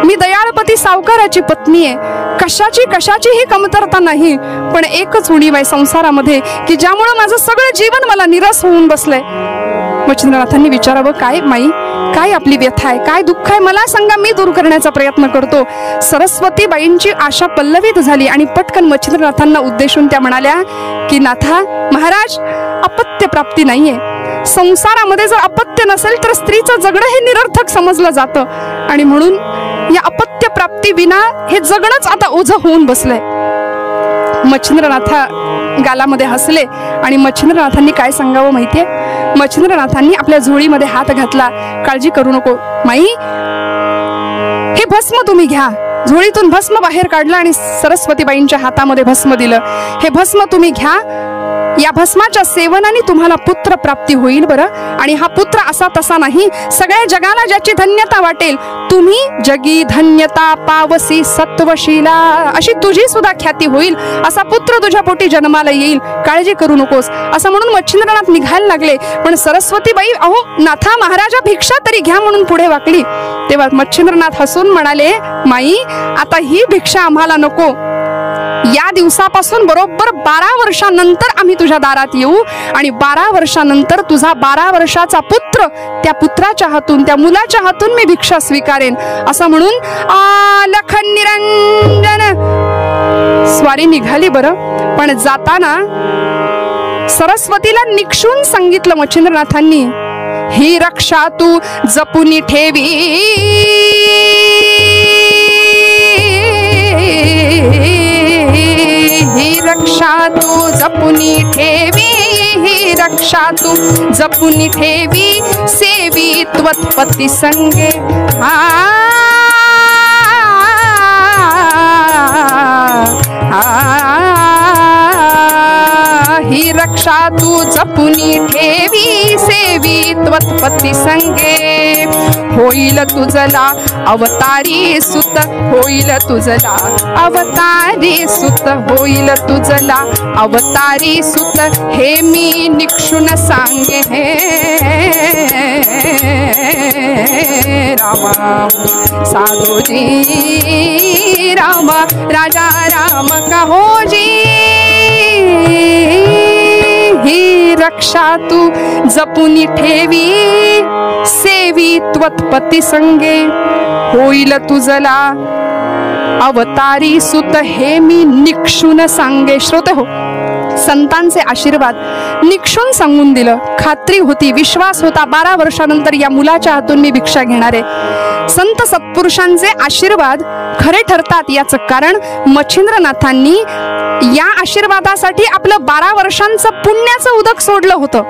मी दयाळपती सावकाराची पत्नी आहे, कशाचीही कमतरता नाही, पण एकच उणीव आहे संसारामध्ये की ज्यामुळे माझं सगळं जीवन मला निराश होऊन बसलंय. मच्छिंद्रनाथांनी विचारावं, काय माई, काय आपली व्यथा आहे, काय दुःख आहे, मला सांगा, मी दूर करण्याचा प्रयत्न करतो. सरस्वतीबाईंची आशा पल्लवित झाली आणि पटकन मच्छिंद्रनाथांना उद्देशून त्या म्हणाल्या की नाथा महाराज, अपत्य प्राप्ती नाहीये. संसारामध्ये जर अपत्य नसेल तर स्त्रीचं जगणं हे निरर्थक समजलं जातं. आणि म्हणून या अपत्य प्राप्ती विना हे जगणंच आता ओझं होऊन बसलंय. मच्छिंद्रनाथा गालामध्ये हसले आणि मच्छिंद्रनाथांनी काय सांगावं माहितीये. मच्छिंद्रनाथांनी आपल्या झोळीमध्ये हात घातला. काळजी करू नको माई, हे भस्म तुम्ही घ्या. झोळीतून भस्म बाहेर काढलं आणि सरस्वतीबाईंच्या हातामध्ये भस्म दिलं. हे भस्म तुम्ही घ्या या भस्माच्या सेवनाने तुम्हाला पुत्र प्राप्ती होईल बरं. आणि हा पुत्र असा तसा नाही, सगळ्या जगाला ज्याची धन्यता वाटेल. तुम्ही जगी धन्यता पावसी सत्वशीला, अशी तुझी सुद्धा ख्याती होईल. असा पुत्र तुझ्या पोटी जन्माला येईल, काळजी करू नकोस, असं म्हणून मच्छिंद्रनाथ निघायला लागले. पण सरस्वतीबाई, अहो नाथा महाराजा भिक्षा तरी घ्या म्हणून पुढे वाकली. तेव्हा मच्छिंद्रनाथ हसून म्हणाले, माई आता ही भिक्षा आम्हाला नको. या दिवसापासून बरोबर 12 वर्षानंतर आम्ही तुझ्या दारात येऊ आणि 12 वर्षानंतर तुझा 12 वर्षाचा पुत्र, त्या पुत्राच्या हातून, त्या मुलाच्या हातून मी भिक्षा स्वीकारेन. असं म्हणून लखन निरंजन स्वारी निघाली बरं. पण जाताना सरस्वतीला निक्षून सांगितलं मच्छिंद्रनाथांनी, ही रक्षा तू जपून ठेवी, ही रक्षा तू जपुनी ठेवी, ही रक्षा तू जपुनी ठेवी, सेवी त्वत्पती संगे. ही रक्षा तू जपुनी ठेवी, सेवी त्वत्पती संगे. होईल तुझला अवतारी सुत, होईल तुझला अवतारी सुत, होईल तुझला अवतारी सुत, हे मी निक्षुण सांगे. रामा साधुजी राम, राजा राम कहोजी, ही रक्षा तू जपुनी ठेवी, सेवी त्वत्पती संगे. होईल तुझला अवतारी सुत, हे मी निक्षून सांगे. श्रोते हो, संतांचे आशीर्वाद निक्षून सांगून दिलं. खात्री होती, विश्वास होता, 12 वर्षानंतर या मुलाच्या हातून मी भिक्षा घेणार आहे. संत सत्पुरुषांचे आशीर्वाद खरे ठरतात. याचं कारण मच्छिंद्रनाथांनी या आशीर्वादासाठी आपलं 12 वर्षांचं पुण्याचं उदक सोडलं होतं.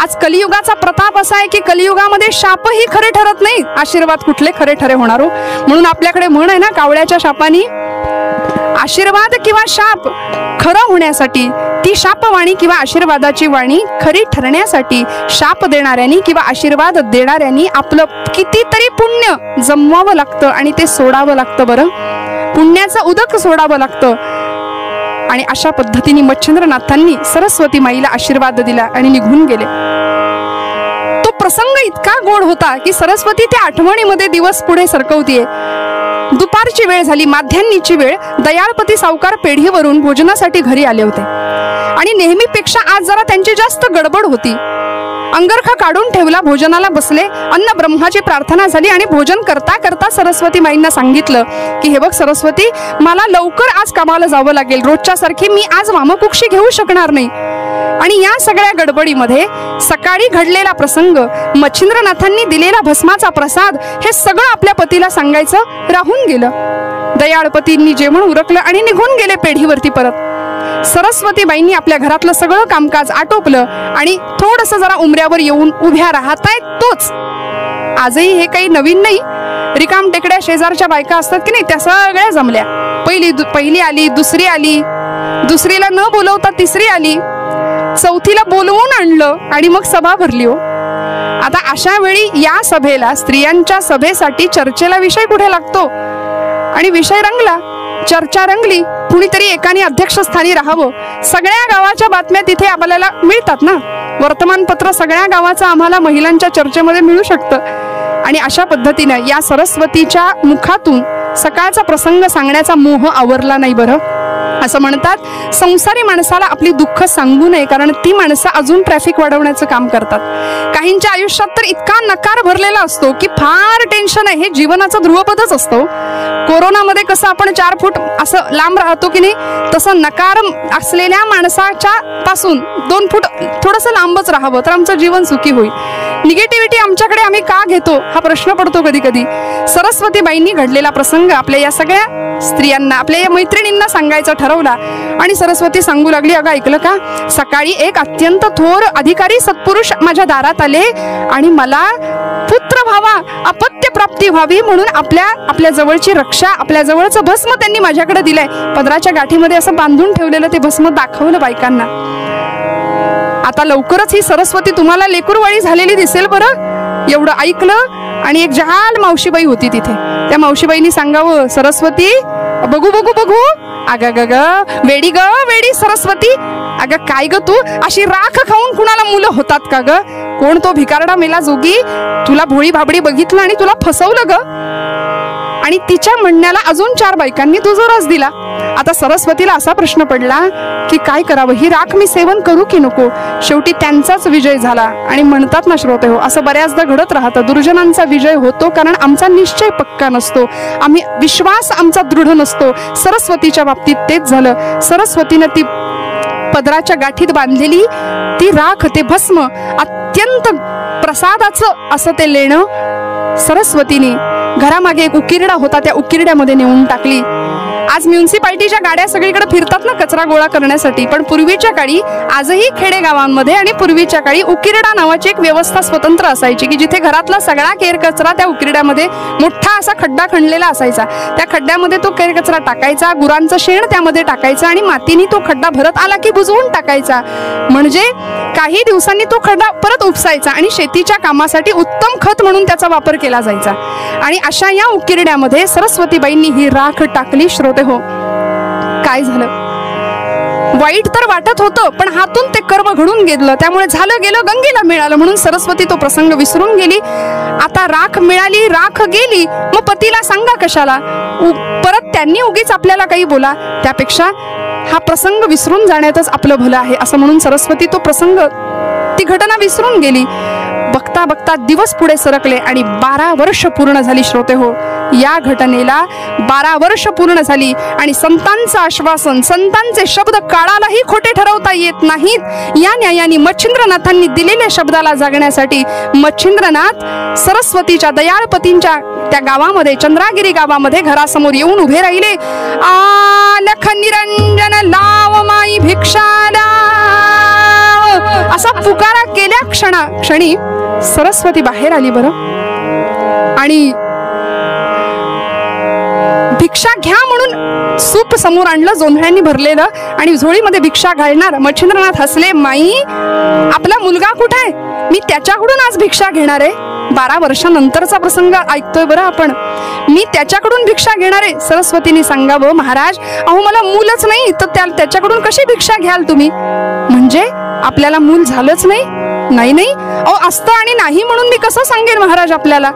आज कलियुगाचा प्रताप असा आहे की कलियुगामध्ये शापही खरे ठरत नाही, आशीर्वाद कुठले खरे ठरे होणार हो. म्हणून आपल्याकडे म्हण आहे ना, कावळ्याच्या शापानी. आशीर्वाद किंवा शाप खरं होण्यासाठी, ती शापवाणी किंवा आशीर्वादाची वाणी खरी ठरण्यासाठी, शाप देणाऱ्यांनी किंवा आशीर्वाद देणाऱ्यांनी आपलं कितीतरी पुण्य जमवावं लागतं आणि ते सोडावं लागतं बरं. पुण्याचं उदक सोडावं लागतं. आणि अशा पद्धतीने मच्छिंद्रनाथांनी सरस्वती माईला आशीर्वाद दिला आणि निघून गेले. तो प्रसंग इतका गोड होता की सरस्वती त्या आठवणीमध्ये दिवस पुढे सरकवतीये. दुपारची वेळ झाली, माध्यान्नीची वेळ. दयाळपती सावकार पेढीवरून भोजनासाठी घरी आले होते आणि नेहमीपेक्षा आज जरा त्यांची जास्त गडबड होती. अंगरखा काढून ठेवला, भोजनाला बसले. अन्न ब्रह्माची प्रार्थना झाली आणि भोजन करता करता सरस्वती माईंना सांगितलं की हे बघ सरस्वती, मला लवकर आज कामाला जावं लागेल, रोजच्या सारखी मी आज वामकुक्षी घेऊ शकणार नाही. आणि या सगळ्या गडबडीमध्ये सकाळी घडलेला प्रसंग, मच्छिंद्रनाथांनी दिलेला भस्माचा प्रसाद, हे सगळं आपल्या पतीला सांगायचं राहून गेलं. दयाळपतींनी जेवण उरकलं आणि निघून गेले पेढीवरती परत. सरस्वतीबाईंनी आपल्या घरातलं सगळं कामकाज आटोपलं आणि थोडंसं जरा उमऱ्यावर येऊन उभ्या राहतायत तोच. आजही हे काही नवीन नाही. रिकाम टेकड्या शेजारच्या बायका असतात की नाही, त्या सगळ्या जमल्या. पहिली आली, दुसरी आली, दुसरीला न बोलवता तिसरी आली, चौथीला बोलवून आणलं आणि मग सभा भरली हो. आता अशा वेळी या सभेला, स्त्रियांच्या सभेसाठी चर्चेला विषय कुठे लागतो? आणि विषय रंगला, चर्चा रंगली. कुणीतरी एकाने अध्यक्षस्थानी राहावं. सगळ्या गावाच्या बातम्या तिथे आपल्याला मिळतात ना, वर्तमानपत्र सगळ्या गावाचं आम्हाला महिलांच्या चर्चेमध्ये मिळू शकतं. आणि अशा पद्धतीनं या सरस्वतीच्या मुखातून सकाळचा प्रसंग सांगण्याचा मोह आवरला नाही बरं. असं म्हणतात, संसारी माणसाला आपली दुःख सांगू नये, कारण ती माणसं अजून ट्रॅफिक वाढवण्याचं काम करतात. काहींच्या आयुष्यात तर इतका नकार भरलेला असतो की फार टेन्शन आहे, हे जीवनाचं ध्रुवपदच असतो. कोरोनामध्ये कसं आपण 4 फूट असं लांब राहतो की नाही, तसं नकार असलेल्या माणसाच्या पासून 2 फूट थोडंसं लांबच राहावं तर आमचं जीवन सुखी होईल. निगेटिव्हिटी आमच्याकडे आम्ही का घेतो हा प्रश्न पडतो कधी कधी. सरस्वतीबाईंनी घडलेला प्रसंग आपल्या या सगळ्या स्त्रियांना, आपल्या या मैत्रिणींना सांगायचा ठरवला. आणि सरस्वती सांगू लागली, अगं ऐकलं का, सकाळी एक अत्यंत थोर अधिकारी सत्पुरुष माझ्या दारात आले आणि मला पुत्र व्हावा, अपत्य प्राप्ती व्हावी म्हणून आपल्या जवळची रक्षा, आपल्या जवळचं भस्म त्यांनी माझ्याकडे दिलंय. पदराच्या गाठीमध्ये असं बांधून ठेवलेलं ते भस्म दाखवलं बायकांना. आता लवकरच ही सरस्वती तुम्हाला लेकरवाळी झालेली दिसेल बरं. एवढं ऐकलं आणि एक जहाल मावशीबाई होती तिथे. त्या मावशीबाईंनी सांगावं, सरस्वती बघू बघू बघू. अग ग वेडी ग वेडी सरस्वती, अगं काय ग तू, अशी राख खाऊन कुणाला मुलं होतात का ग? कोण तो भिकारडा मेला जोगी, तुला भोळी भाबडी बघितलं आणि तुला फसवलं ग. आणि तिच्या म्हणण्याला अजून 4 बायकांनी दुजोराच दिला. आता सरस्वतीला असा प्रश्न पडला की काय करावं, ही राख मी सेवन करू की नको. शेवटी त्यांचाच विजय झाला. आणि म्हणतात ना श्रोते हो, असं बऱ्याचदा घडत राहतं, दुर्जनांचा विजय होतो कारण आमचा निश्चय पक्का नसतो, आम्ही विश्वास आमचा दृढ नसतो. सरस्वतीच्या बाबतीत तेच झालं. सरस्वतीनं ती पदराच्या गाठीत बांधलेली ती राख, ते भस्म, अत्यंत प्रसादाचं असं ते लेणं सरस्वतीने घरामागे एक उकिरडा होता, त्या उकिरड्यामध्ये नेऊन टाकली. आज म्युन्सिपाल्टीच्या गाड्या सगळीकडे फिरतात ना कचरा गोळा करण्यासाठी, पण पूर्वीच्या काळी आजही खेडेगावांमध्ये आणि पूर्वीच्या काळी उकिरडा नावाची एक व्यवस्था स्वतंत्र असायची की जिथे घरातला सगळा केर कचरा त्या उकिरड्यामध्ये मोठा असा खड्डा खणलेला असायचा. त्या खड्ड्यामध्ये तो केर कचरा टाकायचा, गुरांचं शेण त्यामध्ये टाकायचं आणि मातीने तो खड्डा भरत आला की बुजवून टाकायचा. म्हणजे काही दिवसांनी तो खड्डा परत उपसायचा आणि शेतीच्या कामासाठी उत्तम खत म्हणून त्याचा वापर केला जायचा. आणि अशा या उकिरड्यामध्ये सरस्वतीबाईंनी ही राख टाकली. श्रोते हो, काय झालं, वाईट तर वाटत होतं पण हातून ते कर्म घडून गेलं, त्यामुळे झालं गेलं गंगेला मिळालं म्हणून सरस्वती तो प्रसंग विसरून गेली. आता राख मिळाली, राख गेली, मग पतीला सांगा कशाला, परत त्यांनी उगीच आपल्याला काही बोला, त्यापेक्षा हा प्रसंग विसरून जाण्यातच आपलं भलं आहे असं म्हणून सरस्वती तो प्रसंग, ती घटना विसरून गेली. बघता बघता दिवस पुढे सरकले आणि 12 वर्ष पूर्ण झाली. श्रोते हो, या घटनेला 12 वर्ष पूर्ण झाली आणि संतांचं आश्वासन, संतांचे शब्द काळालाही खोटे ठरवता येत नाहीत. या न्यायाने मच्छिंद्रनाथांनी दिलेल्या शब्दाला जागण्यासाठी मच्छिंद्रनाथ सरस्वतीच्या दयाळपतींच्या त्या गावामध्ये, चंद्रागिरी गावामध्ये घरासमोर येऊन उभे राहिले. आलख निरंजन लाव माई भिक्षाला असा पुकारा केल्या क्षणी सरस्वती बाहेर आली बरं. आणि भिक्षा घ्या म्हणून सूप समोर आणलं जोंधळ्यांनी भरलेलं आणि झोळीमध्ये भिक्षा घालणार. मच्छिंद्रनाथ हसले, माई आपला मुलगा कुठे आहे, मी त्याच्याकडून आज भिक्षा घेणार आहे. 12 वर्षानंतरचा प्रसंग ऐकतोय बरं आपण, मी त्याच्याकडून भिक्षा घेणार आहे. सरस्वतीने सांगावं, महाराज अहो मला मूलच नाही तर त्याच्याकडून कशी भिक्षा घ्याल तुम्ही, म्हणजे आपल्याला मूल झालंच नाही. नाही नाही अहो असतं आणि नाही म्हणून मी कसं सांगेन महाराज आपल्याला.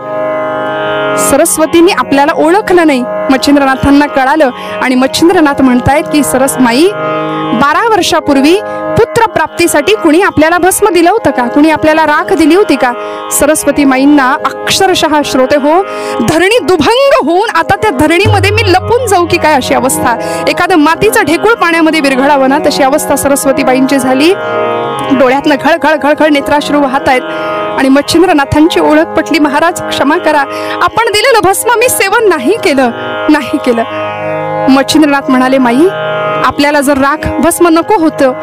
सरस्वतीने आपल्याला ओळखलं नाही, मच्छिंद्रनाथांना कळालं आणि मच्छिंद्रनाथ म्हणतायत की सरसमाई 12 वर्षापूर्वी पुत्र प्राप्तीसाठी कुणी आपल्याला भस्म दिलं होतं का, कुणी आपल्याला राख दिली होती का. सरस्वती माईंना अक्षरशः श्रोते हो धरणी दुभंग होऊन आता त्या धरणीमध्ये मी लपून जाऊ की काय अशी अवस्था, एखादं मातीचं ढेकूळ पाण्यामध्ये विरघळावं ना तशी अवस्था सरस्वतीबाईंची झाली. डोळ्यातनं घळघळ घळघळ नेत्राश्रू वाहत आहेत आणि मच्छिंद्रनाथांची ओळख पटली. महाराज क्षमा करा, आपण दिलेलं भस्म मी सेवन नाही केलं. मच्छिंद्रनाथ म्हणाले, माई आपल्याला जर राख भस्म नको होतं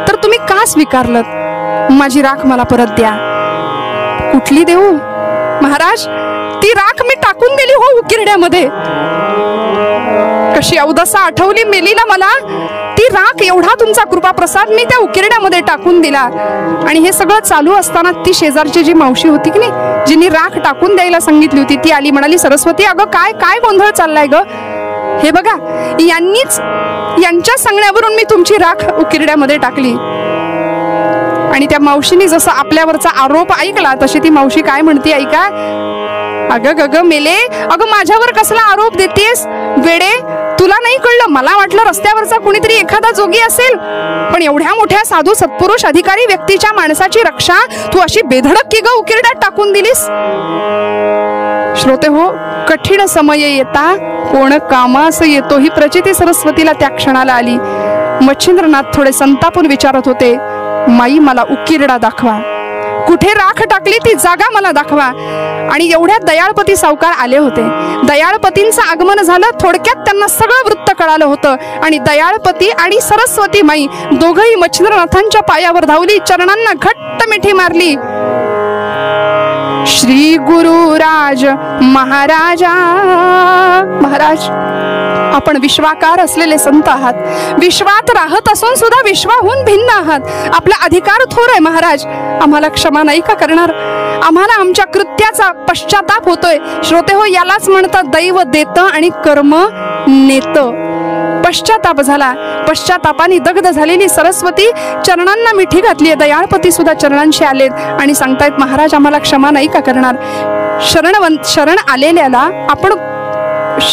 तर तुम्ही का स्वीकारलं, माझी राख मला परत द्या. कुठली देऊ महाराज, ती राख मी टाकून दिली हो उकिरड्यामध्ये. कशी अवदसा आठवली मेलीला मला, ती राख एवढा तुमचा कृपा प्रसाद मी त्या उकिरड्यामध्ये टाकून दिला. आणि हे सगळं चालू असताना ती शेजारची जी मावशी होती की नाही, जिने राख टाकून द्यायला सांगितली होती, ती आली, म्हणाली, सरस्वती अगं काय काय गोंधळ चाललाय ग, हे बघा यांच्या सांगण्यावरून मी तुमची राख उकिरड्यामध्ये टाकली. आणि त्या मावशीने जसं आपल्यावरचा आरोप ऐकला तशी ती मावशी काय म्हणते ऐका, अगं गग मेले, अगं माझ्यावर कसला आरोप देतेस वेडे, तुला नाही कळलं, मला वाटलं रस्त्यावरचा कुणीतरी एखादा जोगी असेल, पण एवढ्या मोठ्या साधू सत्पुरुष अधिकारी व्यक्तीच्या माणसाची रक्षा तू अशी बेधडक की ग उकिरड्यात टाकून दिलीस. श्रोते हो, कठीण समय येता कोण कामास येतो ही प्रचिती सरस्वतीला त्या क्षणाला आली. मच्छिंद्रनाथ थोडे संतापून विचारत होते, माई मला उकिरडा दाखवा, कुठे राख टाकली ती जागा मला दाखवा. आणि एवढ्यात दयाळपती सावकार आले होते. दयाळपतींचं आगमन झालं, थोडक्यात त्यांना सगळं वृत्त कळालं होतं. आणि दयाळपती आणि सरस्वती माई दोघंही मच्छिंद्रनाथांच्या पायावर धावली, चरणांना घट्ट मिठी मारली. श्री गुरुराज महाराज आपण विश्वाकार असलेले संत आहात, विश्वात राहत असून सुद्धा विश्वाहून भिन्न आहात. आपला अधिकार थोर आहे महाराज, आम्हाला क्षमा नाही का करणार? आम्हाला आमच्या कृत्याचा पश्चाताप होतोय. श्रोते हो, यालाच म्हणतात दैव देतं आणि कर्म नेतं. पश्चाताप झाला. पश्चातापाने दग्ध झालेली सरस्वती चरणांना मिठी घातली. दयाळपती सुद्धा चरणांशी आलेत आणि सांगतायत महाराज आम्हाला क्षमा नाही का करणार? शरण आलेल्याला आपण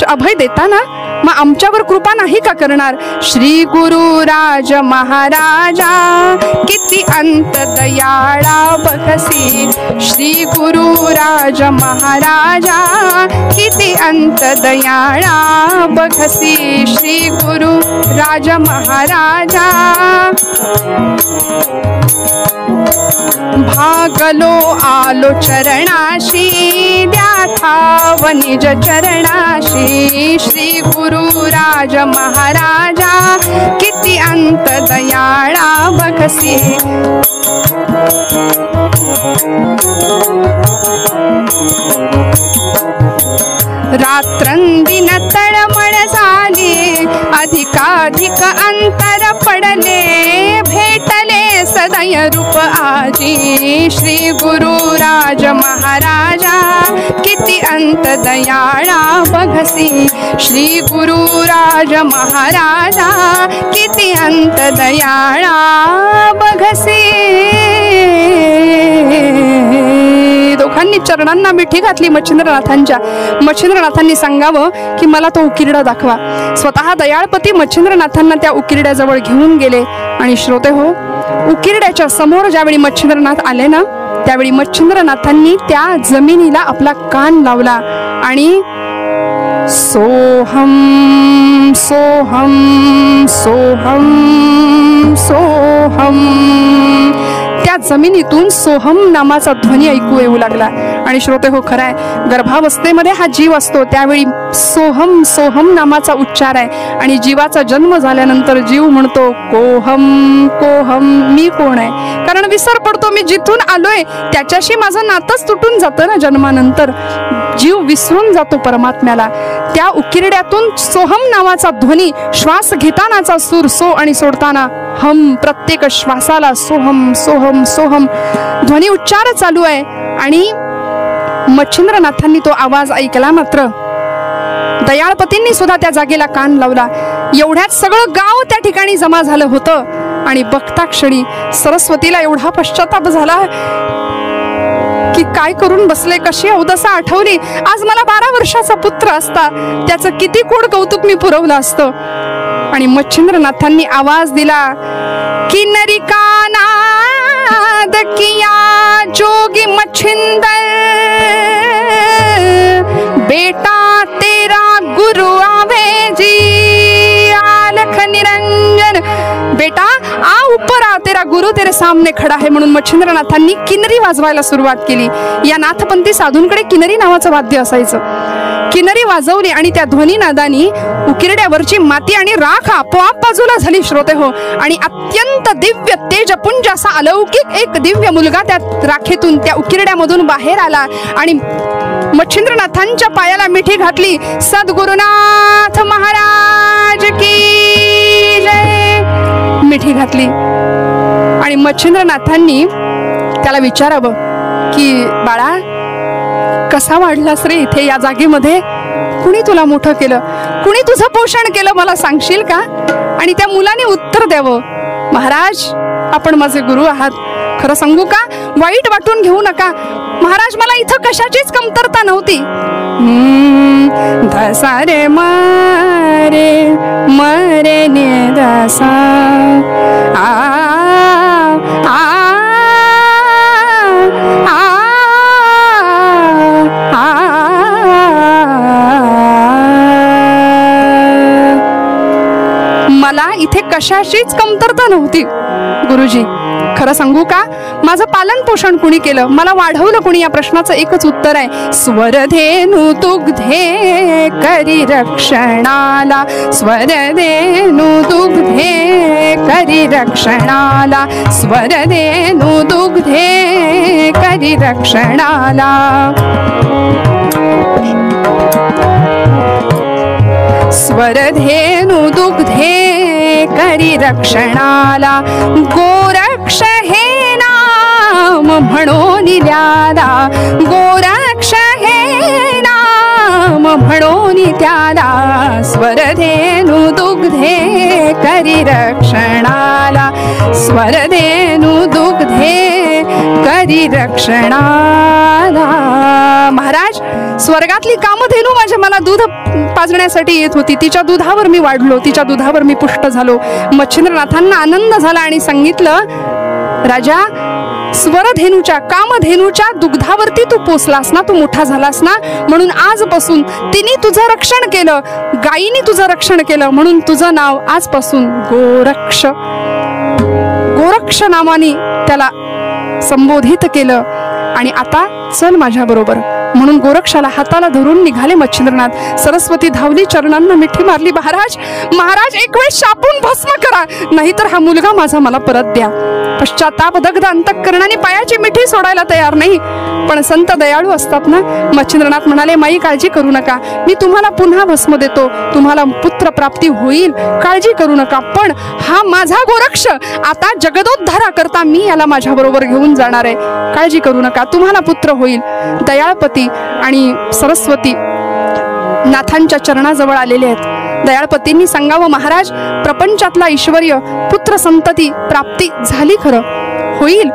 अभय देता ना, मग आमच्यावर कृपा नाही का करणार? श्री गुरुराज महाराजा किती अंत दयाळा बघसी. श्री गुरुराज महाराजा किती अंत दयाळा बघसी. श्री गुरुराज महाराजा भागलो आलो चरणाशी, द्या ठाव निज चरणाशी. श्री गुरुराज महाराजा किती अंत दयाळा बघसी. रात्रंदिन तळमळ झाली, अधिकाधिक अंतर पडले, भेटले सदय रूप आजी. श्री गुरुराज महाराजा किती अंत दयाळा बघसी. श्री गुरुराज महाराजा किती अंत दयाळा बघसी. दोघांनी चरणांना मिठी घातली मच्छिंद्रनाथांच्या. मच्छिंद्रनाथांनी सांगावं की मला तो उकिरडा दाखवा. स्वतः दयाळपती मच्छिंद्रनाथांना त्या उकिरड्याजवळ घेऊन गेले. आणि श्रोते हो, उकिरड्याच्या समोर ज्यावेळी मच्छिंद्रनाथ आले ना, त्यावेळी मच्छिंद्रनाथांनी त्या जमिनीला आपला कान लावला आणि सोहम सोहम सोहम सोहम, त्या जमिनीतून सोहम नामाचा ध्वनी ऐकू येऊ लागला. आणि श्रोते हो, खरं आहे, गर्भावस्थेमध्ये हा जीव असतो त्यावेळी सोहम सोहम नामाचा उच्चार आहे. आणि जीवाचा जन्म झाल्यानंतर जीव म्हणतो कोहम कोहम, मी कोण आहे? कारण विसर पडतो, मी जिथून आलोय त्याच्याशी माझं नातंच तुटून जातं ना जन्मानंतर. जीव विसरून जातो परमात्म्याला. त्या उकिरड्यातून सोहम नावाचा ध्वनी, श्वास घेतानाचा सूर सो आणि सोडताना हम, प्रत्येक श्वासाला सोहम सोहम सोहम ध्वनी उच्चार चालू आहे. आणि मच्छिंद्रनाथांनी तो आवाज ऐकला. मात्र दयाळपतींनी सुद्धा त्या जागेला कान लावला. एवढ्यात सगळं गाव त्या ठिकाणी जमा झालं होतं. आणि बघता क्षणी सरस्वतीला एवढा पश्चाताप झाला की काय करून बसले, कशी अवदसा आठवली. आज मला 12 वर्षाचा पुत्र असता, त्याचं किती कोड कौतुक मी पुरवलं असतं. आणि मच्छिंद्रनाथांनी आवाज दिला, किन्नरी का नाद किया जोगी मच्छिंदर, बेटा तेरा गुरु आवे जी, आलख निरंजन. बेटा आ ऊपर आ, तेरा गुरु तेरे सामने खडा है. म्हणून मच्छिंद्रनाथांनी किन्नरी वाजवायला सुरुवात केली. या नाथपंथी साधूंकडे किन्नरी नावाचं वाद्य असायचं. किन्नरी वाजवली आणि त्या ध्वनीनादानी उकिरड्यावरची माती आणि राख आपोआप बाजूला झाली. श्रोते हो, आणि अत्यंत दिव्य तेजपुंज असा अलौकिक एक दिव्य मुलगा त्या राखेतून, त्या उकिरड्यामधून बाहेर आला. आणि मच्छिंद्रनाथांच्या पायाला मिठी घातली. सद्गुरुनाथ महाराज की जय, मिठी घातली. आणि मच्छिंद्रनाथांनी त्याला विचारावं की बाळा, कसा वाढलास रे इथे या जागेमध्ये? कुणी तुला मोठं केलं? कुणी तुझं पोषण केलं, मला सांगशील का? आणि त्या मुलाने उत्तर द्यावं, महाराज आपण माझे गुरु आहात. खरं सांगू का, वाईट वाटून घेऊ नका महाराज, मला इथं कशाचीच कमतरता नव्हती. धसा रे मारे मरे ने दसा, आ आ मला इथे कशाचीच कमतरता नव्हती गुरुजी. खरं सांगू का, माझं पालन पोषण कुणी केलं, मला वाढवलं कुणी, या प्रश्नाचं एकच उत्तर आहे, स्वरधेनु दुग्धे करी रक्षणाला, स्वरधेनु दुग्धे करी रक्षणाला, स्वरधेनु दुग्धे करी रक्षणाला. स्वरधेनु दुग्धे करी रक्षणाला गोरक्ष हे नाम म्हणून ल्याला गोरक्ष हे नाम म्हणून त्याला स्वरधेनु दुग्धे करी रक्षणाला स्वरधेनु दुग्धे करी रक्षणाला. महाराज, स्वर्गातली कामधेनू माझ्या मला दूध पाजण्यासाठी येत होती. तिच्या दुधावर मी वाढलो, तिच्या दुधावर मी पुष्ट झालो. मच्छिंद्रनाथांना आनंद झाला आणि सांगितलं, राजा, स्वरधेनूच्या कामधेनूच्या दुग्धावरती तू पोचलास ना, तू मोठा झालास ना, म्हणून आजपासून तिने तुझं रक्षण केलं, गायीने तुझं रक्षण केलं, म्हणून तुझं नाव आजपासून गोरक्ष गोरक्ष नावाने त्याला संबोधित केलं. आणि आता चल माझ्या बरोबर म्हणून गोरक्षाला हाताला धरून निघाले मच्छिंद्रनाथ. सरस्वती धावली, चरणांना मिठी मारली. महाराज, महाराज, एक वेळ शापून भस्म करा, नाहीतर हा मुलगा माझा मला परत द्या. पश्चाताप दग्ध अंतःकरणाने पायाची मिठी सोडायला तयार नाही, पण संत दयाळू असतात ना. मच्छिंद्रनाथ म्हणाले, माई काळजी करू नका, मी तुम्हाला पुन्हा भस्म देतो, तुम्हाला पुत्र प्राप्ती होईल, काळजी करू नका. पण हा माझा गोरक्ष आता जगदोद्धारा करता मी याला माझ्या बरोबर घेऊन जाणार आहे, काळजी करू नका, तुम्हाला पुत्र होईल. दयाळपती आणि सरस्वती नाथांच्या चरणाजवळ आलेले आहेत. दयाळपतींनी सांगावं, महाराज, प्रपंचातला ऐश्वर्य पुत्र संतती प्राप्ती झाली, खरं होईल,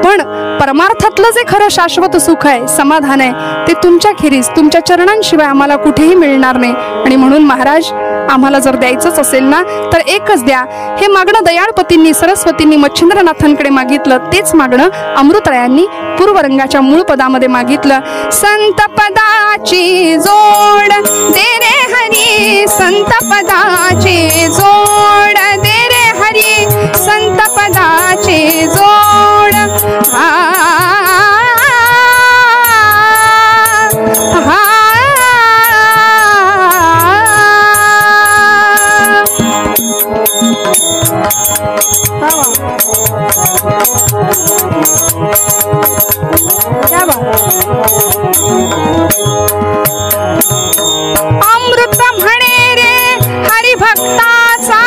पण परमार्थातलं जे खरं शाश्वत सुख आहे, समाधान आहे, ते तुमच्या खेरीज तुमच्या चरणांशिवाय आम्हाला कुठेही मिळणार नाही. आणि म्हणून महाराज, आम्हाला जर द्यायचंच असेल ना तर एकच द्या. हे मागणं दयाळपतींनी सरस्वतींनी मच्छिंद्रनाथांकडे मागितलं. तेच मागणं अमृतरायांनी पूर्वरंगाच्या मूळ पदामध्ये मागितलं. संत पदाची जोड दे रे हरी, संत पदाची जोड दे रे हरी, संत पदाची जोड. अमृत म्हणे रे हरिभक्ताचा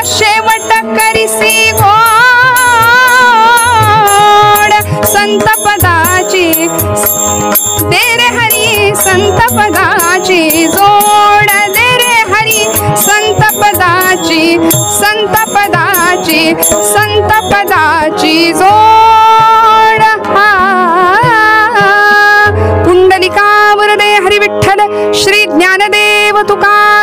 शेवट करिसी गोड, संत पदाची दे रे हरी, संत पदाची जोड दे रे हरी, संत पदाची, संत पदाची, संत पदाची जोड. पुंडलिकावर दे हरी विठ्ठल, श्री ज्ञानदेव तुकाराम.